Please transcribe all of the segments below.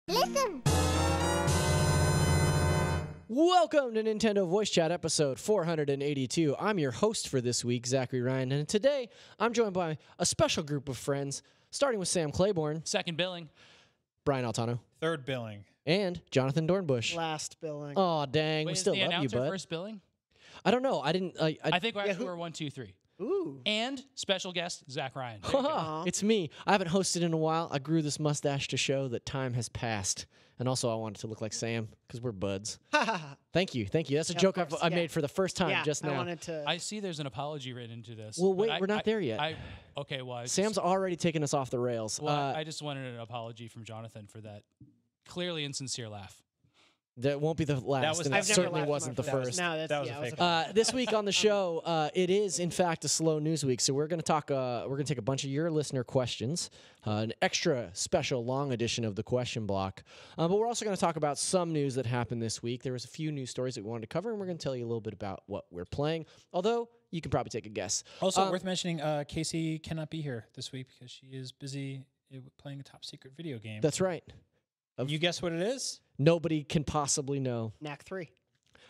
Listen! Welcome to Nintendo Voice Chat episode 482. I'm your host for this week, Zachary Ryan, and today I'm joined by a special group of friends, starting with Sam Claiborn, Second billing, Brian Altano, Third billing, and Jonathon Dornbush. Last billing. Oh, dang. Wait, We is still the love you, announcer bud. first billing? I don't know. I didn't. I think we're 1, 2, 3. Ooh. And special guest Zach Ryan. There you go. It's me. I haven't hosted in a while. I grew this mustache to show that time has passed. And also, I wanted to look like Sam because we're buds. Thank you. Thank you. That's a Yeah, joke of course, I yeah. made for the first time Yeah, just now. I wanted to. I see there's an apology written into this. Well, but wait, we're not there yet. Okay, well, Sam's already taken us off the rails. I just wanted an apology from Jonathan for that clearly insincere laugh. That won't be the last, was- and I've that never certainly laughed wasn't the at my first. No, that's That was yeah, a it was fake a- This week on the show, it is in fact a slow news week, so we're going to talk. We're going to take a bunch of your listener questions, an extra special long edition of the question block. But we're also going to talk about some news that happened this week. There was a few news stories that we wanted to cover, and we're going to tell you a little bit about what we're playing. Although you can probably take a guess. Also, worth mentioning, Casey cannot be here this week because she is busy playing a top secret video game. That's right. You guess what it is? Nobody can possibly know. Knack 3.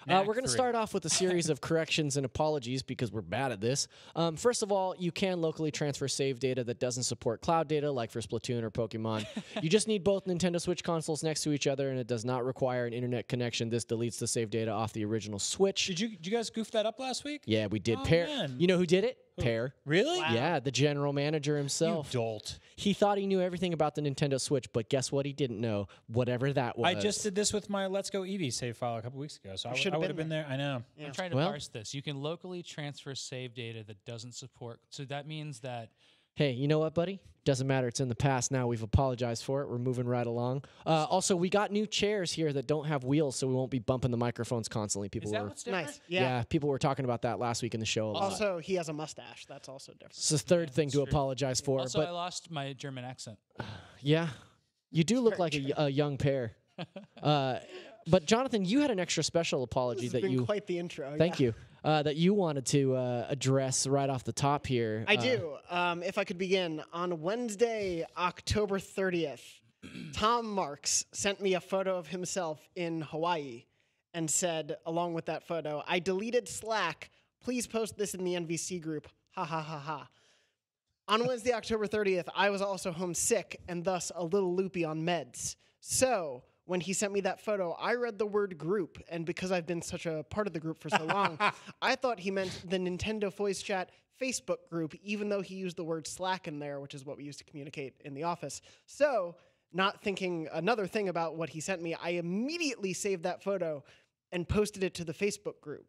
We're going to 3. start off with a series of corrections and apologies because we're bad at this. First of all, you can locally transfer save data that doesn't support cloud data, like for Splatoon or Pokemon. You just need both Nintendo Switch consoles next to each other, and it does not require an internet connection. This deletes the save data off the original Switch. Did you guys goof that up last week? Yeah, we did. Oh, Pear. man. You know who did it? Pear. Really? Wow. Yeah, the general manager You himself. dolt. He thought he knew everything about the Nintendo Switch, but guess what? He didn't know. Whatever that was. I just did this with my Let's Go Eevee save file a couple weeks ago, so I should've would have been been there. I know. Yeah. I'm trying to Well- parse this. You can locally transfer save data that doesn't support. So that means that Hey, you know what, buddy? Doesn't matter. It's in the past now. We've apologized for it. We're moving right along. Also, we got new chairs here that don't have wheels, so we won't be bumping the microphones constantly. People is that were what's different? Nice. Yeah. people were talking about that last week in the show a lot. Also, he has a mustache. That's also different. It's the third thing to that's true. apologize for. Also, I but lost my German accent. yeah, you do look very like a young pair. But Jonathan, you had an extra special apology This that has been you. quite the intro. Thank yeah. you. That you wanted to address right off the top here. I do. If I could begin, on Wednesday, October 30th, Tom Marks sent me a photo of himself in Hawaii and said, along with that photo, I deleted Slack. Please post this in the NVC group. Ha ha ha ha. On Wednesday, October 30th, I was also homesick and thus a little loopy on meds. So when he sent me that photo, I read the word group, and because I've been such a part of the group for so long, I thought he meant the Nintendo Voice Chat Facebook group, even though he used the word Slack in there, which is what we used to communicate in the office. So, not thinking another thing about what he sent me, I immediately saved that photo and posted it to the Facebook group.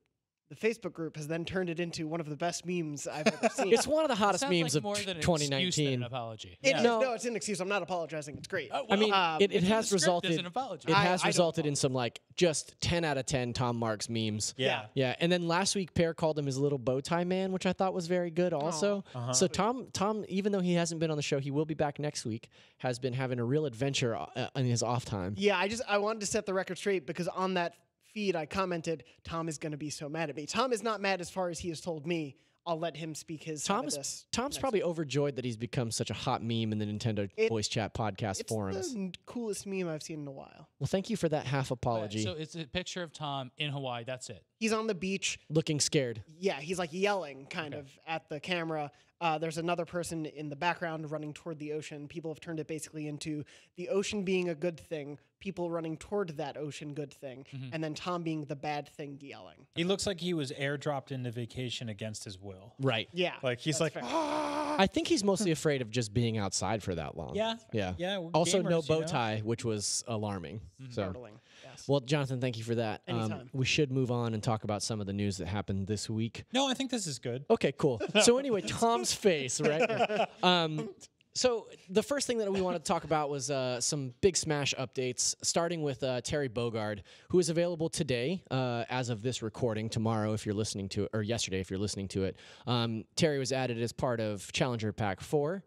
The Facebook group has then turned it into one of the best memes I've ever seen. it's one of the hottest Sounds memes like of more than an excuse than 2019. an apology. It Yeah. is- No. no, it's an excuse. I'm not apologizing. It's great. I mean, it It's in the has script as resulted. an apology. It I has don't resulted in apologize. some like just 10 out of 10 Tom Marks memes. Yeah. Yeah, and then last week Pear called him his little bow tie man, which I thought was very good also. So Tom, even though he hasn't been on the show, he will be back next week, has been having a real adventure in his off time. Yeah, I wanted to set the record straight because on that feed I commented, Tom is going to be so mad at me. Tom is not mad as far as he has told me. I'll let him speak his side of this. Tom's probably overjoyed that he's become such a hot meme in the Nintendo Voice Chat podcast It's forums. the coolest meme I've seen in a while. Well, thank you for that half apology. So it's a picture of Tom in Hawaii. That's it. He's on the beach. Looking scared. Yeah, he's like yelling kind of at the camera. There's another person in the background running toward the ocean. People have turned it basically into the ocean being a good thing, people running toward that ocean good thing, and then Tom being the bad thing yelling. He looks like he was airdropped into vacation against his will. Right. Yeah. Like he's that's like, fair. I think he's mostly afraid of just being outside for that long. yeah, Yeah. yeah. we're Also, no gamers, bow you know? tie, which was alarming. So. Startling. Yes. Well, Jonathan, thank you for that. Anytime. We should move on and talk about some of the news that happened this week. No, I think this is good. Okay, cool. So anyway, Tom's face, right? So the first thing that we wanted to talk about was some big Smash updates, starting with Terry Bogard, who is available today as of this recording. Tomorrow, if you're listening to it, or yesterday, if you're listening to it. Terry was added as part of Challenger Pack 4.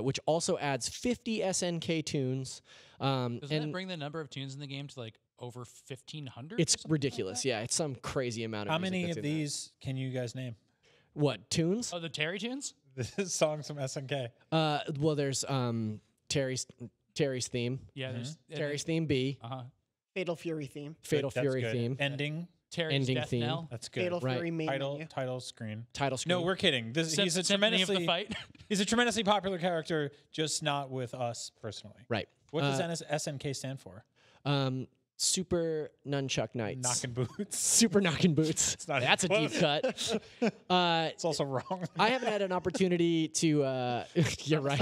Which also adds 50 SNK tunes. Doesn't that bring the number of tunes in the game to like over 1,500? It's ridiculous. Yeah, it's some crazy amount of How music many that's of in that. these can you guys name? What, tunes? Oh, the Terry tunes? This is songs from SNK. Well, there's Terry's Terry's theme. Yeah, there's Terry's theme B. Fatal Fury theme. Fatal That's Fury good. theme. Ending. Terry's ending death theme. knell. That's good. Fatal Right. Fury main menu. Title screen. Title screen. No, we're kidding. He's a Symphony of the tremendously fight. he's a tremendously popular character, just not with us personally. Right. What does SNK stand for? Super Nunchuck Knights. Knocking boots. Super knocking boots. not That's a even deep cut. It's also wrong. I haven't had an opportunity to. You're right.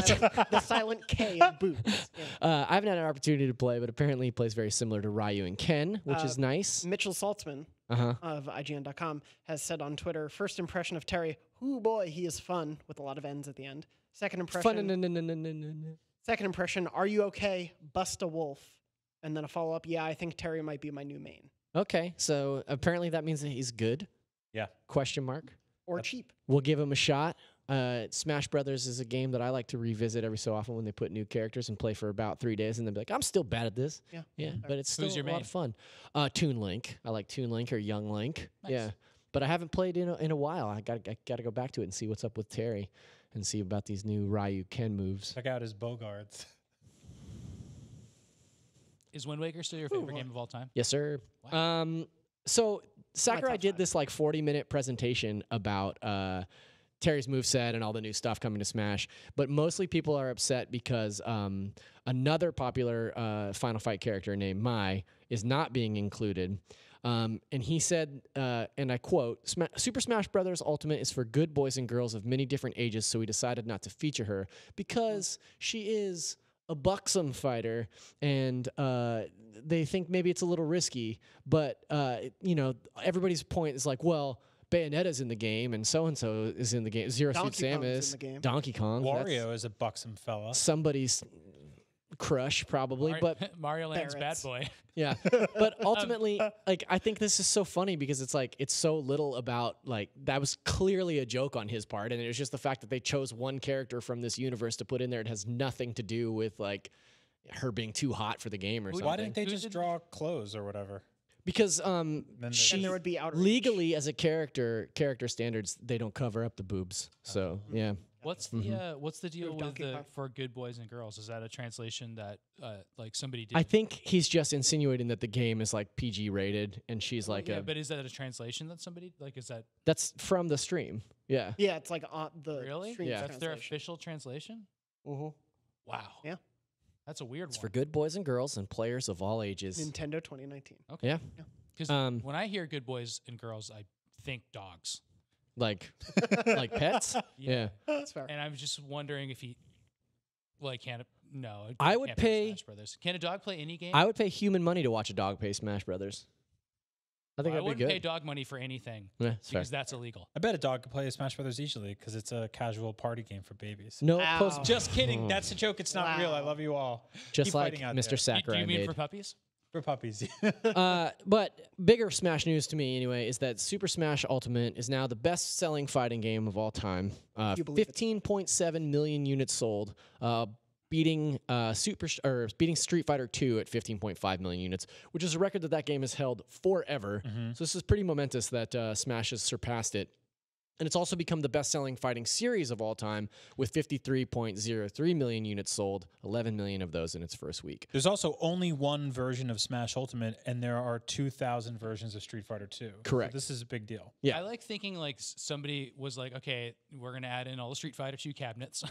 The silent K of boots. Yeah. I haven't had an opportunity to play, but apparently he plays very similar to Ryu and Ken, which is nice. Mitchell Saltzman of IGN.com has said on Twitter, first impression of Terry, ooh boy, he is fun, with a lot of N's at the end. Second impression, second impression, are you okay? Bust a wolf. And then a follow-up, yeah, I think Terry might be my new main. Okay, so apparently that means that he's good. Yeah. Question mark. Or cheap. We'll give him a shot. Smash Brothers is a game that I like to revisit every so often when they put new characters and play for about 3 days and then be like, I'm still bad at this. Yeah, but it's still Who's your a lot main? of fun. Toon Link. I like Toon Link or Young Link. Nice. Yeah, but I haven't played in a while. I got to go back to it and see what's up with Terry and see about these new Ryu Ken moves. Check out his Bogards. Is Wind Waker still your favorite game of all time? Yes, sir. Wow. So Sakurai top did five. this like 40-minute presentation about Terry's moveset and all the new stuff coming to Smash, but mostly people are upset because another popular Final Fight character named Mai is not being included. And he said, and I quote, Super Smash Bros. Ultimate is for good boys and girls of many different ages, so we decided not to feature her because she is a buxom fighter, and they think maybe it's a little risky, but everybody's point is like, well, Bayonetta's in the game, and so is in the game. Zero Suit Donkey Kong's Samus, in the game. Donkey Kong, Wario is a buxom fella. somebody's crush probably, but Mario Land's Barrett's. bad boy. yeah. But ultimately, like, I think this is so funny because it's like it's so little about like that was clearly a joke on his part, and it was just the fact that they chose one character from this universe to put in there. It has nothing to do with like her being too hot for the game or something. Why didn't they Who just did- draw clothes or whatever? Because Then she Then there would be outrage. legally as a character standards they don't cover up the boobs. So yeah. What's the deal Move with Donkey the Kong. for good boys and girls? Is that a translation that like somebody did? I think he's just insinuating that the game is like PG rated, and she's like but is that a translation that somebody like? Is that that's from the stream. Yeah. Yeah, it's like on the really? stream Yeah. That's their translation. official translation. Mm-hmm. Wow. Yeah. That's a weird It's one. for good boys and girls and players of all ages. Nintendo 2019. Okay. Yeah. Because when I hear good boys and girls, I think dogs. Like like pets? Yeah. That's fair. And I'm just wondering if he like can't no. it I would can't be pay- Smash Brothers. Can a dog play any game? I would pay human money to watch a dog play Smash Brothers. I think I that'd be wouldn't pay good. dog money for anything Yeah, it's fair. because that's illegal. I bet a dog could play Smash Brothers easily because it's a casual party game for babies. No Ow. post Just kidding. That's a joke. It's not real. I Wow. love you all. just Keep like fighting out Mr. there. Do Sakurai you mean made. for puppies? For puppies. But bigger Smash news to me, anyway, is that Super Smash Ultimate is now the best-selling fighting game of all time. You believe it. 15.7 million units sold, beating beating Street Fighter 2 at 15.5 million units, which is a record that game has held forever. So this is pretty momentous that Smash has surpassed it. And it's also become the best-selling fighting series of all time with 53.03 million units sold, 11 million of those in its first week. There's also only one version of Smash Ultimate, and there are 2,000 versions of Street Fighter 2. Correct. So this is a big deal. Yeah. I like thinking like somebody was like, okay, we're gonna add in all the Street Fighter 2 cabinets,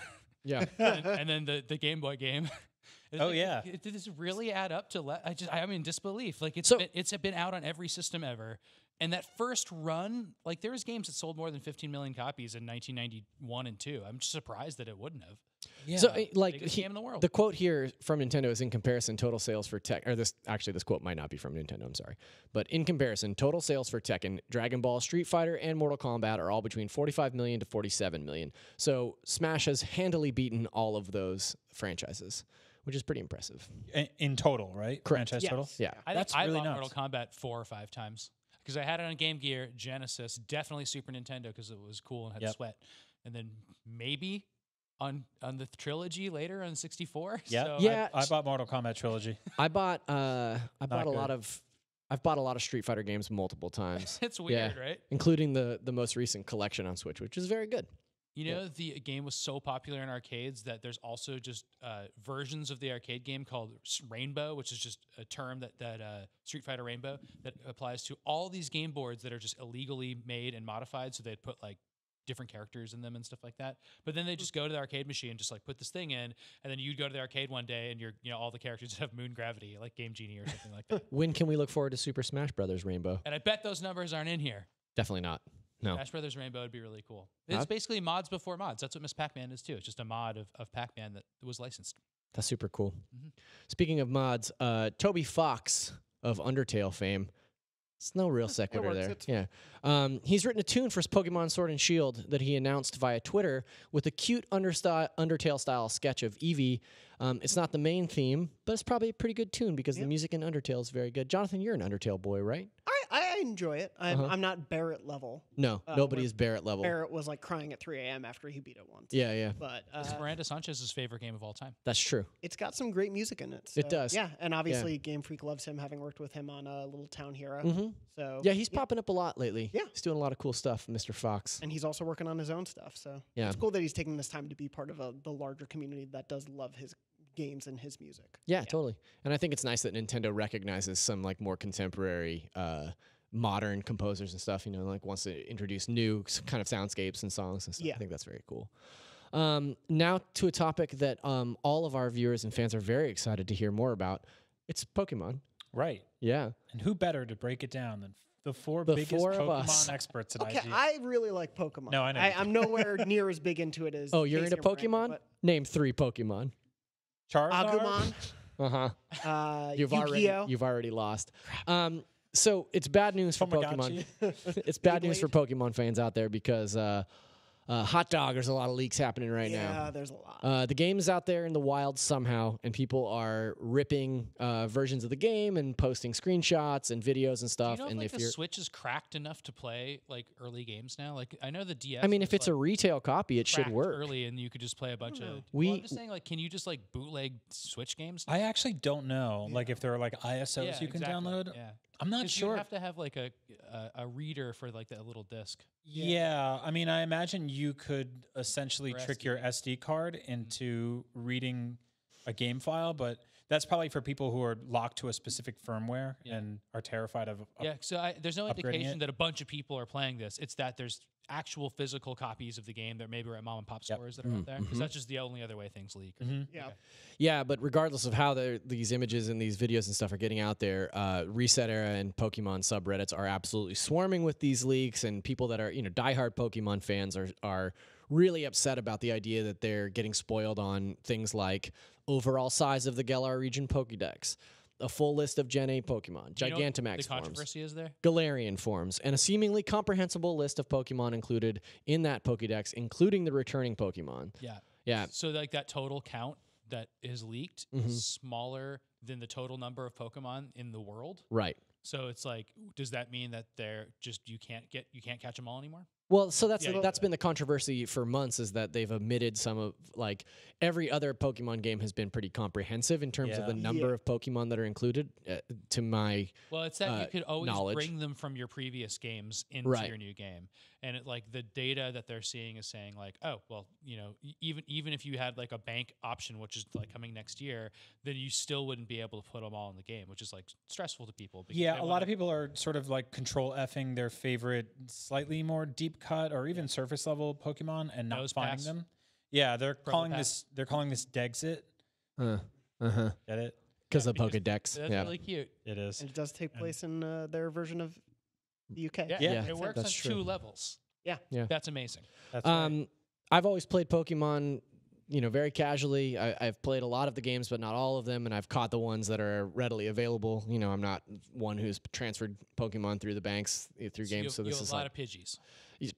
Yeah. and then the Game Boy game. It's Oh, like, yeah. Did this really add up to? I'm in disbelief. Like So- it's been out on every system ever. And that first run, like there was games that sold more than 15 million copies in 1991 and 2. I'm just surprised that it wouldn't have. Yeah. So, like, Biggest game in the world. the quote here from Nintendo is in comparison, total sales for Tekken, or this quote might not be from Nintendo, I'm sorry. But in comparison, total sales for Tekken, Dragon Ball, Street Fighter, and Mortal Kombat are all between 45 million to 47 million. So Smash has handily beaten all of those franchises, which is pretty impressive. In total, right? Correct. Franchise Yes. total? Yeah. I That's think I really bought nuts. Mortal Kombat 4 or 5 times because I had it on Game Gear, Genesis, definitely Super Nintendo because it was cool and had Yep. sweat, and then maybe on the trilogy later on 64. Yeah. So Yeah. I bought Mortal Kombat Trilogy. I bought I've bought a good. lot of Street Fighter games multiple times. it's weird, right? Including the most recent collection on Switch, which is very good. You know, the game was so popular in arcades that there's also just versions of the arcade game called Rainbow, which is just a term that Street Fighter Rainbow that applies to all these game boards that are just illegally made and modified. So they'd put like different characters in them and stuff like that. But then they just go to the arcade machine, just like put this thing in, and then you'd go to the arcade one day and all the characters have moon gravity, like Game Genie or something like that. When can we look forward to Super Smash Brothers Rainbow? And I bet those numbers aren't in here. Definitely not. No. Smash Brothers Rainbow would be really cool. It's basically mods before mods. That's what Miss Pac-Man is too. It's just a mod of Pac-Man that was licensed. That's super cool. Speaking of mods, Toby Fox of Undertale fame. It's no real sequitur there. Yeah. He's written a tune for his Pokemon Sword and Shield that he announced via Twitter with a cute Undertale-style sketch of Eevee. It's not the main theme, but it's probably a pretty good tune because the music in Undertale is very good. Jonathan, you're an Undertale boy, right? I enjoy it. I'm not Barrett level. No, nobody is Barrett level. Barrett was like crying at 3 a.m. after he beat it once. Yeah, yeah. But It's Miranda Sanchez's favorite game of all time. That's true. it's got some great music in it. So, It does. Yeah, and obviously Game Freak loves him, having worked with him on Little Town Hero. So Yeah, he's popping up a lot lately. Yeah. He's doing a lot of cool stuff, Mr. Fox. and he's also working on his own stuff. So Yeah. it's cool that he's taking this time to be part of the larger community that does love his games and his music. Yeah, totally. And I think it's nice that Nintendo recognizes some like more contemporary modern composers and stuff, like wants to introduce new kind of soundscapes and songs and stuff. Yeah. I think that's very cool. Now to a topic that all of our viewers and fans are very excited to hear more about. It's Pokemon. Right. Yeah. And who better to break it down than the The biggest four of Pokemon us. experts at Okay, IG? I really like Pokemon. No, I know. I'm nowhere near as big into it as. Oh, you're Casey into or Miranda, Pokemon? but Name 3 Pokemon. Charizard? Agumon, Uh-huh. Yu-Gi-Oh. You've already lost. So it's bad news for Pokemon. Tamagotchi? It's bad news for Pokemon fans out there because hot dog, there's a lot of leaks happening right now. Yeah, there's a lot. The game is out there in the wild somehow, and people are ripping versions of the game and posting screenshots and videos and Do stuff. you know and if if the you're, Switch is cracked enough to play like early games now? Like I know the DS. I mean, if was, it's a retail copy, it should cracked work. early, and you could just play a bunch of. We- I'm just saying, like, can you just like bootleg Switch games? I actually don't know. Like if there are like ISOs Yeah, you can exactly. download. Yeah. I'm not 'Cause sure. You have to have like a reader for like that little disc. Yeah, I mean, I imagine you could essentially For trick your SD card into reading a game file, but that's probably for people who are locked to a specific firmware and are terrified of. Yeah, so there's no upgrading indication it. that a bunch of people are playing this. It's that there's actual physical copies of the game that maybe are at mom and pop stores that are out there. Because that's just the only other way things leak. Yeah. Yeah, but regardless of how these images and these videos and stuff are getting out there, Reset Era and Pokemon subreddits are absolutely swarming with these leaks, and people that are diehard Pokemon fans are really upset about the idea that they're getting spoiled on things like overall size of the Galar region Pokédex, a full list of Gen 8 Pokemon, You know what Gigantamax the forms, controversy is there? Galarian forms, and a seemingly comprehensible list of Pokemon included in that Pokédex, including the returning Pokemon. Yeah. Yeah. So like that total count that is leaked is smaller than the total number of Pokemon in the world. Right. So it's like, does that mean that they're just you can't catch them all anymore? Well, so that's Yeah, that's been the controversy for months, is that they've omitted some of, like, every other Pokemon game has been pretty comprehensive in terms of the number of Pokemon that are included. To my Well, it's that you could always knowledge. bring them from your previous games into Right. your new game, and the data that they're seeing is saying like, oh, well, even if you had like a bank option, which is like coming next year, then you still wouldn't be able to put them all in the game, which is like stressful to people. because Yeah, they a lot wanna- of people are sort of like control Fing their favorite, slightly more deep cut or even surface level Pokemon and not Nose finding pass. them. Yeah, they're calling pass. this Dexit. uh-huh. Get it? Because of because Pokedex. That's Yeah. really cute. It is. And it does take place in their version of the UK. Yeah, Yeah, it works on that's true. 2 levels. Yeah. Yeah. That's amazing. That's right. I've always played Pokemon, very casually. I've played a lot of the games, but not all of them, and I've caught the ones that are readily available. I'm not one who's transferred Pokemon through the banks through games, so you this have is a lot like of Pidgeys.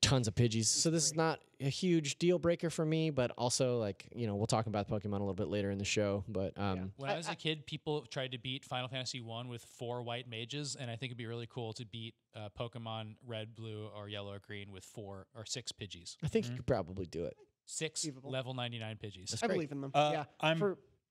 tons of Pidgeys. So this is not a huge deal breaker for me, but also we'll talk about Pokemon a little bit later in the show. But When I was a kid, people tried to beat Final Fantasy 1 with 4 white mages, and I think it'd be really cool to beat Pokemon Red, Blue, or Yellow or Green with 4 or 6 Pidgeys. I think you could probably do it. 6 Achievable. level 99 Pidgeys. I believe in them.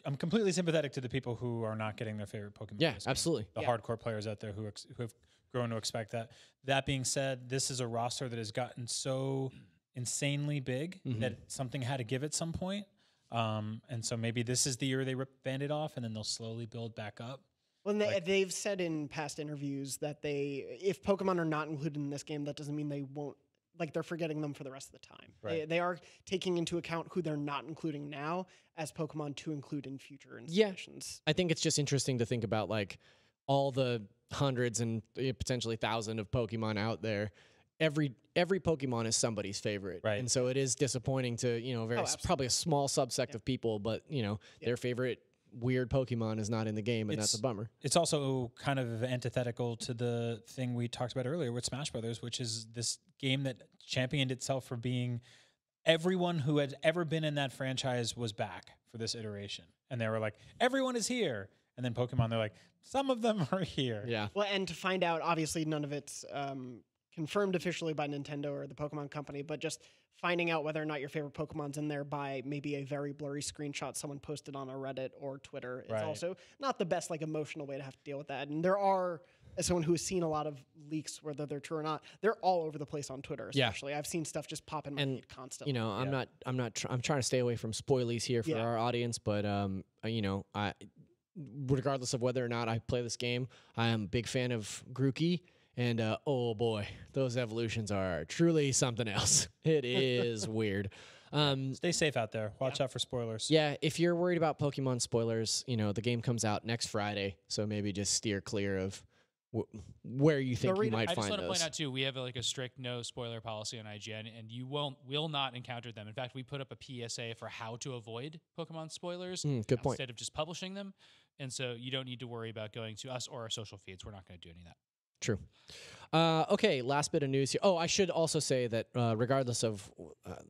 I'm completely sympathetic to the people who are not getting their favorite Pokemon. Yeah, this game. absolutely. The hardcore players out there who have grown to expect that. That being said, this is a roster that has gotten so insanely big that something had to give at some point. And so maybe this is the year they rip Band-Aid off, and then they'll slowly build back up. Well, they've said in past interviews that if Pokemon are not included in this game, that doesn't mean they won't. Like, they're forgetting them for the rest of the time. Right. They are taking into account who they're not including now as Pokemon to include in future installations. I think it's just interesting to think about, like, all the hundreds and potentially thousands of Pokemon out there. Every Pokemon is somebody's favorite. Right. And so it is disappointing to, probably a small subsect of people, but, their favorite weird Pokemon is not in the game, and that's a bummer. It's also kind of antithetical to the thing we talked about earlier with Smash Brothers, which is this game that championed itself for being everyone who had ever been in that franchise was back for this iteration. And they were like, everyone is here. And then Pokemon, they're like, some of them are here. Yeah. Well, and to find out, obviously, none of it's confirmed officially by Nintendo or the Pokemon Company, but just finding out whether or not your favorite Pokemon's in there by maybe a very blurry screenshot someone posted on a Reddit or Twitter is also not the best emotional way to have to deal with that. And there are, as someone who has seen a lot of leaks, whether they're true or not, they're all over the place on Twitter. Especially, I've seen stuff just pop in my feed constantly. I'm trying to stay away from spoilies here for our audience, but I, regardless of whether or not I play this game, I am a big fan of Grookey. And oh boy, those evolutions are truly something else. It is weird. Stay safe out there. Watch out for spoilers. Yeah, if you're worried about Pokemon spoilers, the game comes out next Friday, so maybe just steer clear of where you think you might I find those. just want to point out too, we have a strict no spoiler policy on IGN, and you will not encounter them. In fact, we put up a PSA for how to avoid Pokemon spoilers good point. instead of just publishing them, and so you don't need to worry about going to us or our social feeds. We're not going to do any of that. True. Okay, last bit of news here. Oh, I should also say that regardless of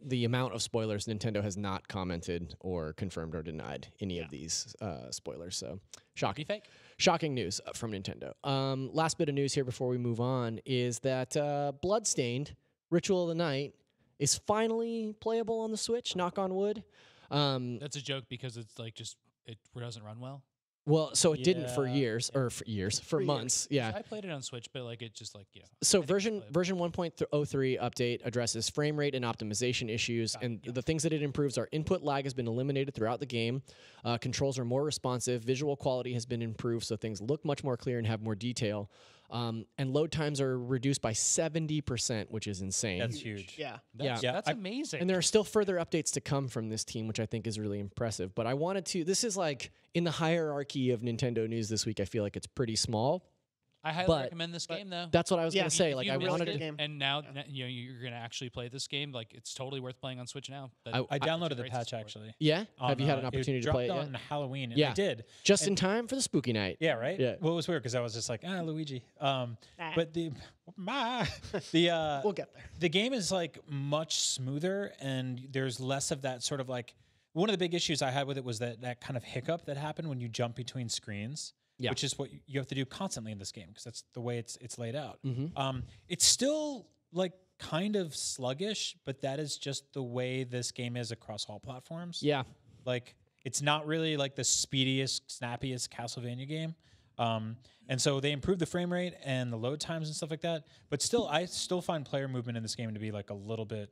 the amount of spoilers, Nintendo has not commented or confirmed or denied any of these spoilers. So shocking. Fake. Shocking news from Nintendo. Last bit of news here before we move on is that Bloodstained, Ritual of the Night, is finally playable on the Switch, knock on wood. That's a joke because it's it doesn't run well. Well, so it didn't for months. Yeah. I played it on Switch, but it just So version 1.03 update addresses frame rate and optimization issues, and the things that it improves are input lag has been eliminated throughout the game. Controls are more responsive. Visual quality has been improved, so things look much more clear and have more detail. And load times are reduced by 70%, which is insane. That's huge. Yeah. That's amazing. And there are still further updates to come from this team, which I think is really impressive. But I wanted to, this is in the hierarchy of Nintendo news this week, I feel like it's pretty small. I highly recommend this game, though. That's what I was going to say. If you I missed wanted it, to. and now you're going to actually play this game. It's totally worth playing on Switch now. I downloaded the patch actually. Yeah? Have you had an opportunity to play it yet? yet? On Halloween. And I did. Just in time for the spooky night. Yeah, right? Yeah. Well, it was weird because I was just like, Luigi. But the we'll get there. The game is much smoother, and there's less of that sort of one of the big issues I had with it was that kind of hiccup that happened when you jump between screens. Yeah. Which is what you have to do constantly in this game because that's the way it's laid out. Mm-hmm. It's still kind of sluggish, but that is just the way this game is across all platforms. Yeah. It's not really the speediest, snappiest Castlevania game. And so they improved the frame rate and the load times and stuff like that. But still, I still find player movement in this game to be a little bit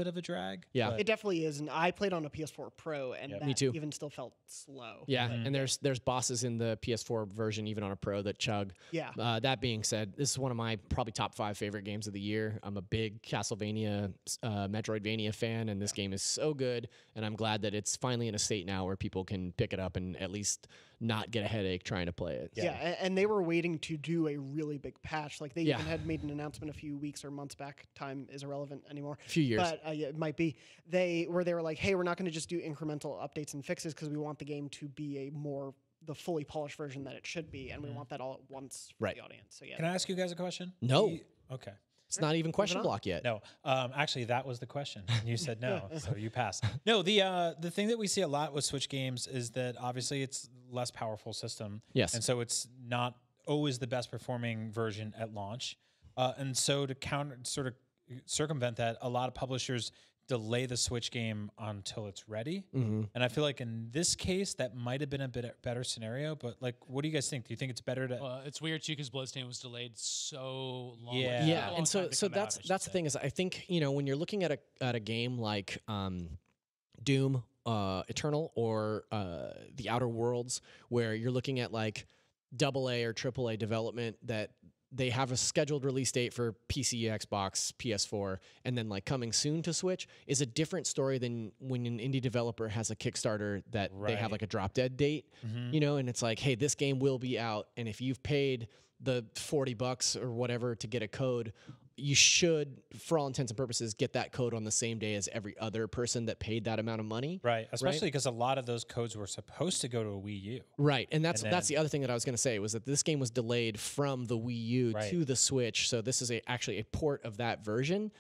of a drag. Yeah. It definitely is. And I played on a PS4 Pro, and that me too. even still felt slow. Yeah, and there's bosses in the PS4 version, even on a Pro, that chug. Yeah. That being said, this is one of my probably top 5 favorite games of the year. I'm a big Castlevania, Metroidvania fan, and this game is so good. And I'm glad that it's finally in a state now where people can pick it up and at least not get a headache trying to play it. Yeah, and they were waiting to do a really big patch. They even had made an announcement a few weeks or months back. Time is irrelevant anymore. A few years. But it might be. They were like, hey, we're not going to just do incremental updates and fixes because we want the game to be the fully polished version that it should be, and we want that all at once for the audience. So yeah. Can I ask you guys a question? No. Okay. It's not even question block yet. No, actually, that was the question. You said no, so you passed. No, the thing that we see a lot with Switch games is that obviously it's less powerful system. Yes. And so it's not always the best performing version at launch. And so to circumvent that, a lot of publishers delay the Switch game until it's ready. And I feel like in this case, that might have been a bit better scenario. But like, what do you guys think? Do you think it's better to? Well, it's weird too because Bloodstain was delayed so long. Yeah. It took a Yeah, long and so time to so come out, that's I should that's the say. thing is I think when you're looking at a game like Doom Eternal or the Outer Worlds, where you're looking at like AA or AAA development that they have a scheduled release date for PC, Xbox, PS4, and then like coming soon to Switch is a different story than when an indie developer has a Kickstarter that they have Right. like a drop dead date, and it's like, hey, this game will be out, and if you've paid the $40 or whatever to get a code, you should, for all intents and purposes, get that code on the same day as every other person that paid that amount of money. Right, especially because a lot of those codes were supposed to go to a Wii U. Right, and that's And the other thing that I was going to say was that this game was delayed from the Wii U Right. to the Switch, so this is actually a port of that version,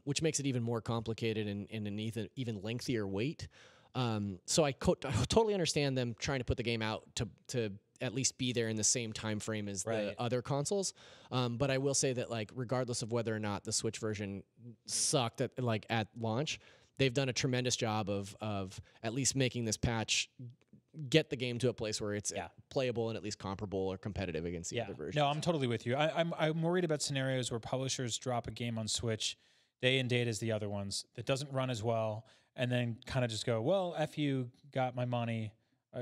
which makes it even more complicated and an even lengthier wait. So I totally understand them trying to put the game out to at least be there in the same time frame as Right. the other consoles. But I will say that like regardless of whether or not the Switch version sucked at launch, they've done a tremendous job of at least making this patch get the game to a place where it's playable and at least comparable or competitive against the other versions. No, I'm totally with you. I'm worried about scenarios where publishers drop a game on Switch day and date as the other ones that doesn't run as well, and then kind of just go, well, F you, got my money.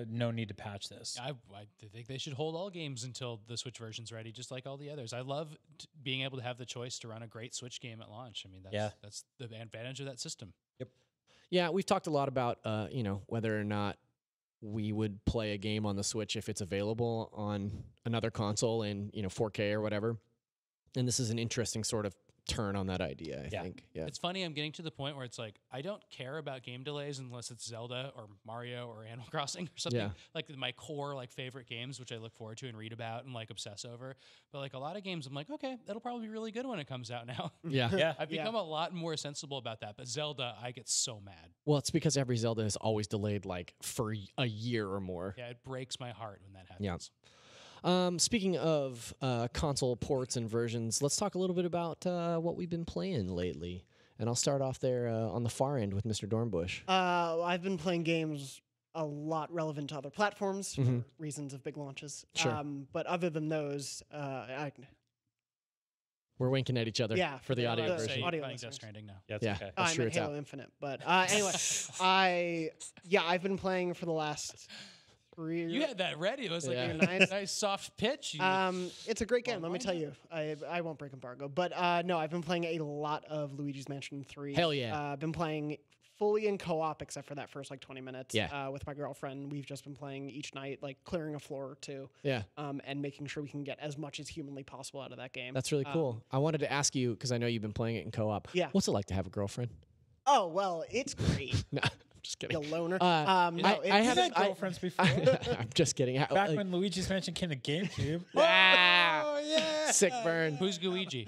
No need to patch this. I think they should hold all games until the Switch version's ready, just like all the others. I love being able to have the choice to run a great Switch game at launch. I mean, that's the advantage of that system. Yeah, we've talked a lot about whether or not we would play a game on the Switch if it's available on another console in 4K or whatever. And this is an interesting sort of turn on that idea, I think. Yeah. It's funny, I'm getting to the point where it's like, I don't care about game delays unless it's Zelda or Mario or Animal Crossing or something. Yeah. Like my core like favorite games, which I look forward to and read about and like obsess over. But like a lot of games, I'm like, okay, that'll probably be really good when it comes out now. Yeah. Yeah. I've become a lot more sensible about that. But Zelda, I get so mad. Well, it's because every Zelda is always delayed like for a year or more. Yeah, it breaks my heart when that Yeah. happens. Speaking of console ports and versions, let's talk a little bit about what we've been playing lately. And I'll start off there on the far end with Mr. Dornbush. I've been playing games a lot relevant to other platforms for reasons of big launches. Sure. But other than those, We're winking at each other Yeah, for the the audio audio version. audio Playing Death listeners. Stranding now. Yeah, it's Yeah. okay. That's I'm true, at it's Halo out. Infinite. But anyway, I've been playing for the last 3 years. You had that ready. It was like Yeah. a Nice. nice soft pitch. It's a great game. Let me Online tell you. I won't break embargo, but no, I've been playing a lot of Luigi's Mansion 3. Hell yeah. I've been playing fully in co-op except for that first like 20 minutes. Yeah. With my girlfriend, we've just been playing each night, like clearing a floor or two. Yeah. And making sure we can get as much as humanly possible out of that game. That's really cool. I wanted to ask you, because I know you've been playing it in co-op. Yeah. What's it like to have a girlfriend? Oh well, it's great. No, I'm just You kidding. loner. I no, You've haven't- had girlfriends before. I'm just kidding. Back when Luigi's Mansion came to GameCube. Ah, yeah. sick burn. Who's Guigi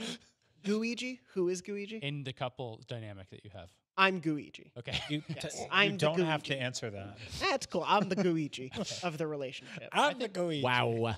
Guigi? Who is Guigi? in the couple dynamic that you have? I'm Guigi. Okay. You, I'm you the don't have to Guigi. answer that. That's cool. I'm the Guigi of the relationship. I'm the Luigi. Wow.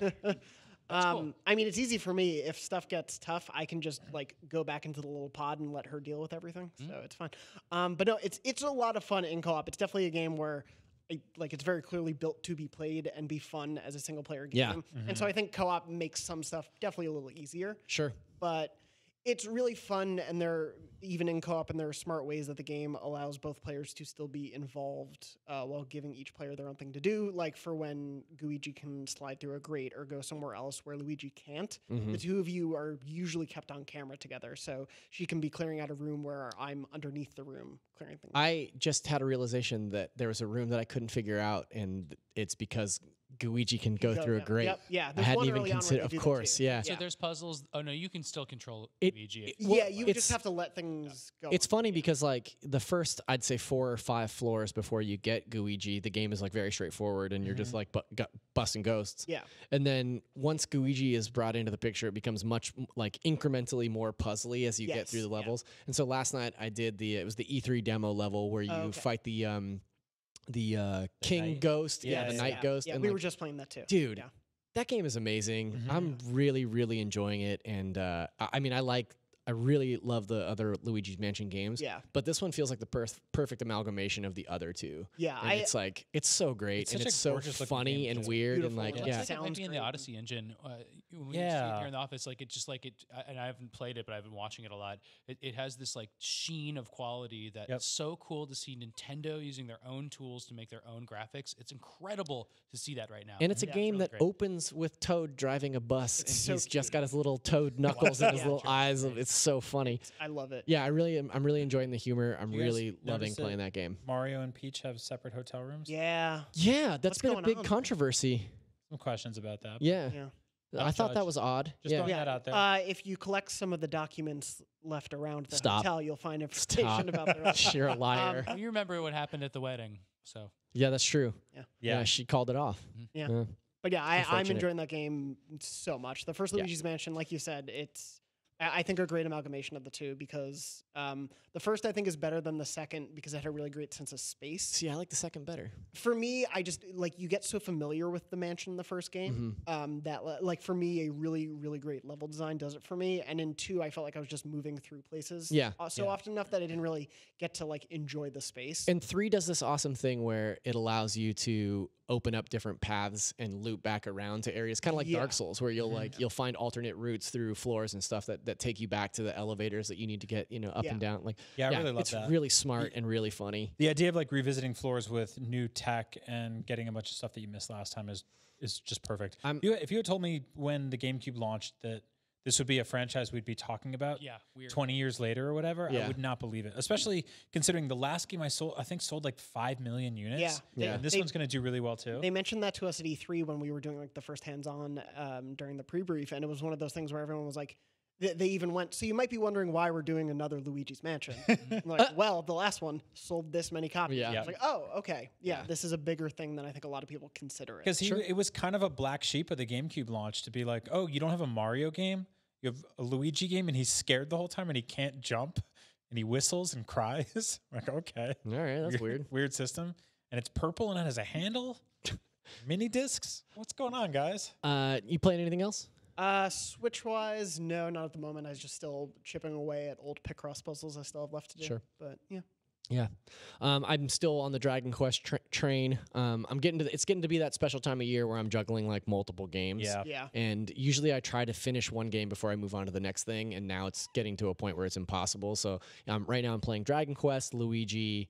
cool. I mean, it's easy for me. If stuff gets tough, I can just like go back into the little pod and let her deal with everything. So it's fine. But no, it's a lot of fun in co-op. It's definitely a game where it's very clearly built to be played and be fun as a single player game. Yeah. And so I think co-op makes some stuff definitely a little easier. Sure. But it's really fun, and even in co-op, and there are smart ways that the game allows both players to still be involved while giving each player their own thing to do. Like for when Luigi can slide through a grate or go somewhere else where Luigi can't, the two of you are usually kept on camera together. So she can be clearing out a room where I'm underneath the room clearing things. I just had a realization that there was a room that I couldn't figure out, and it's because Guigi can go through a yeah. grate. Yep, yeah. I There's hadn't one even early on where considered. they Of do that course, too. yeah. So there's puzzles. Oh no, you can still control It- Luigi. Yeah, you it's- just have to let things go. It's funny because like the first, I'd say 4 or 5 floors before you get Guigi, the game is like very straightforward, and you're just like busting ghosts. Yeah. And then once Guigi is brought into the picture, it becomes much like incrementally more puzzly as you get through the Yes, yeah. levels. And so last night I did it was the E3 demo level where you fight the King knight. Ghost, Yeah, the yeah, Night Ghost, Yeah, and we like, were just playing that too. dude, Yeah. that game is amazing. I'm really, really enjoying it, and I mean, I like I really love the other Luigi's Mansion games. Yeah. But this one feels like the perfect amalgamation of the other two. Yeah, And it's like it's so great It's and such it's a so gorgeous-looking funny game, and too. weird and Beautiful. like It Looks yeah. like it might Sounds be in the great. Odyssey engine. When we see it Yeah. here in the office, like it just like it, and I haven't played it, but I've been watching it a lot. It has this like sheen of quality that Yep. is so cool to see Nintendo using their own tools to make their own graphics. It's incredible to see that right now. And it's a Yeah, game really that great. opens with Toad driving a bus, It's and so he's just cute. got his little Toad knuckles and his Yeah. little eyes. It's so funny. I love it. Yeah, I'm really enjoying the humor. I'm You guys really loving notice that playing that game. Mario and Peach have separate hotel rooms. Yeah. Yeah, that's What's been a going big on? controversy. Some questions about that. Yeah, Yeah. I thought that judge. was odd. Just yeah. throwing Yeah. that out there. If you collect some of the documents left around the Stop. hotel, you'll find Stop. information about the rest. You're a liar. Well, you remember what happened at the wedding, so Yeah, that's true. Yeah. Yeah, she called it off. Yeah. But yeah, I'm Unfortunate. enjoying that game so much. The first Yeah. Luigi's Mansion, like you said, I think a great amalgamation of the two because the first I think is better than the second because it had a really great sense of space. See, I like the second better. For me, I just like you get so familiar with the mansion in the first game that like for me a really really great level design does it for me. And in 2, I felt like I was just moving through places Yeah. so often enough that I didn't really get to like enjoy the space. And 3 does this awesome thing where it allows you to open up different paths and loop back around to areas kind of like Yeah. Dark Souls where you'll find alternate routes through floors and stuff that take you back to the elevators that you need to get, up Yeah. and down. Like Yeah, I really love it's that. really smart and really funny. The idea of like revisiting floors with new tech and getting a bunch of stuff that you missed last time is just perfect. If you had told me when the GameCube launched that this would be a franchise we'd be talking about yeah, weird. 20 years later or whatever, Yeah. I would not believe it. Especially considering the last game I think sold like 5 million units. Yeah. And this They- one's going to do really well too. They mentioned that to us at E3 when we were doing like the first hands-on during the pre-brief, and it was one of those things where everyone was like, they even went, so you might be wondering why we're doing another Luigi's Mansion. I'm like, well, the last one sold this many copies. Yeah. I was like, oh, okay. Yeah, this is a bigger thing than I think a lot of people consider it. Because it was kind of a black sheep of the GameCube launch to be like, oh, you don't have a Mario game? You have a Luigi game and he's scared the whole time and he can't jump and he whistles and cries. Like, okay. All right, that's weird. Weird system. And it's purple and it has a handle. Mini discs. What's going on, guys? You playing anything else? Switch-wise, no, not at the moment. I was just still chipping away at old Picross puzzles I still have left to do. Sure. But yeah. Yeah, I'm still on the Dragon Quest train. I'm getting to it's getting to be that special time of year where I'm juggling like multiple games. Yeah. Yeah. And usually I try to finish one game before I move on to the next thing, and now it's getting to a point where it's impossible. So right now I'm playing Dragon Quest, Luigi,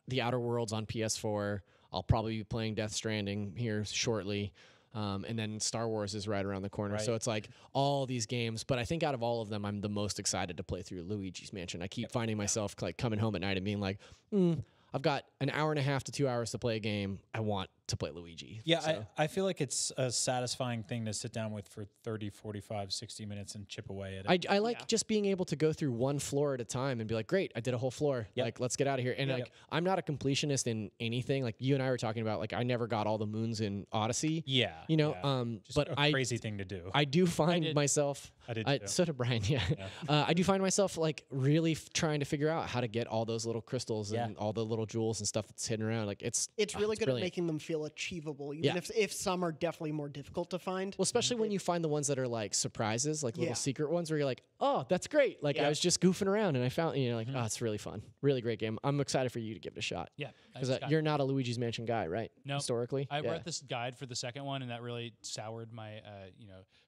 The Outer Worlds on PS4. I'll probably be playing Death Stranding here shortly. And then Star Wars is right around the corner. So Right. it's like all these games. But I think out of all of them, I'm the most excited to play through Luigi's Mansion. I keep finding myself like coming home at night and being like, I've got an hour and a half to 2 hours to play a game. I want to play Luigi. Yeah, So, I feel like it's a satisfying thing to sit down with for 30, 45, 60 minutes and chip away at it. I like just being able to go through one floor at a time and be like, great, I did a whole floor. Yep. Like, let's get out of here. And like, I'm not a completionist in anything. Like you and I were talking about, like I never got all the moons in Odyssey. Yeah. Just Just but a crazy thing to do. I do find did. myself. I did too. So did Brian. Yeah. I do find myself like really trying to figure out how to get all those little crystals and all the little jewels and stuff that's hidden around. Like it's Really good brilliant. at making them feel achievable, even if some are definitely more difficult to find. Well, especially when you find the ones that are like surprises, like little Yeah. secret ones where you're like, oh, that's great. Like Yeah. I was just goofing around and I found, like, oh, it's really fun. Really great game. I'm excited for you to give it a shot. Yeah, Because you're not a Luigi's Mansion guy, right? No. Historically. I Yeah. read this guide for the second one, and that really soured my,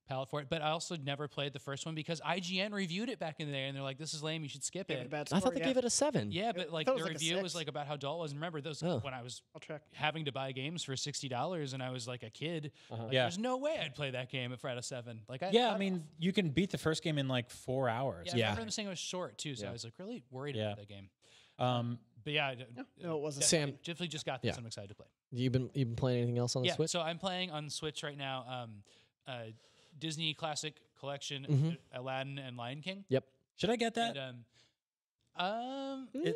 palate for it. But I also never played the first one because IGN reviewed it back in the day, and they're like, "This is lame. You should skip Gave it a it." bad I thought score, they gave it a 7. Yeah, but like thought the it was like a review was 6. like about how dull it was. And remember those Oh. when I was I'll check. having to buy games for $60 and I was like a kid. Like, Yeah. there's no way I'd play that game if I had a 7. Like, I mean, you can beat the first game in like 4 hours. yeah, I remember them saying it was short too, so I was like really worried Yeah. about that game. Um, But yeah, No, it wasn't. Sam- definitely just got this. Yeah. I'm excited to play. You've been playing anything else on the Yeah, Switch? so I'm playing on Switch right now. Disney Classic Collection, Mm-hmm. Aladdin and Lion King. Yep. should I get that? And,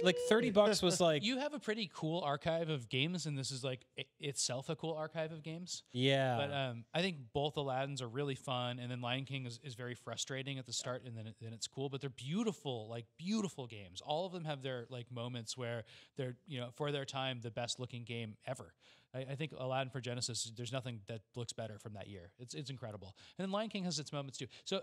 Like $30 was like, you have a pretty cool archive of games, and this is like itself a cool archive of games. yeah. But I think both Aladdins are really fun, and then Lion King is very frustrating at the start, and then it's cool. But they're beautiful, like beautiful games. All of them have their like moments where they're for their time the best looking game ever. I think Aladdin for Genesis, there's nothing that looks better from that year. It's incredible. And then Lion King has its moments too. So,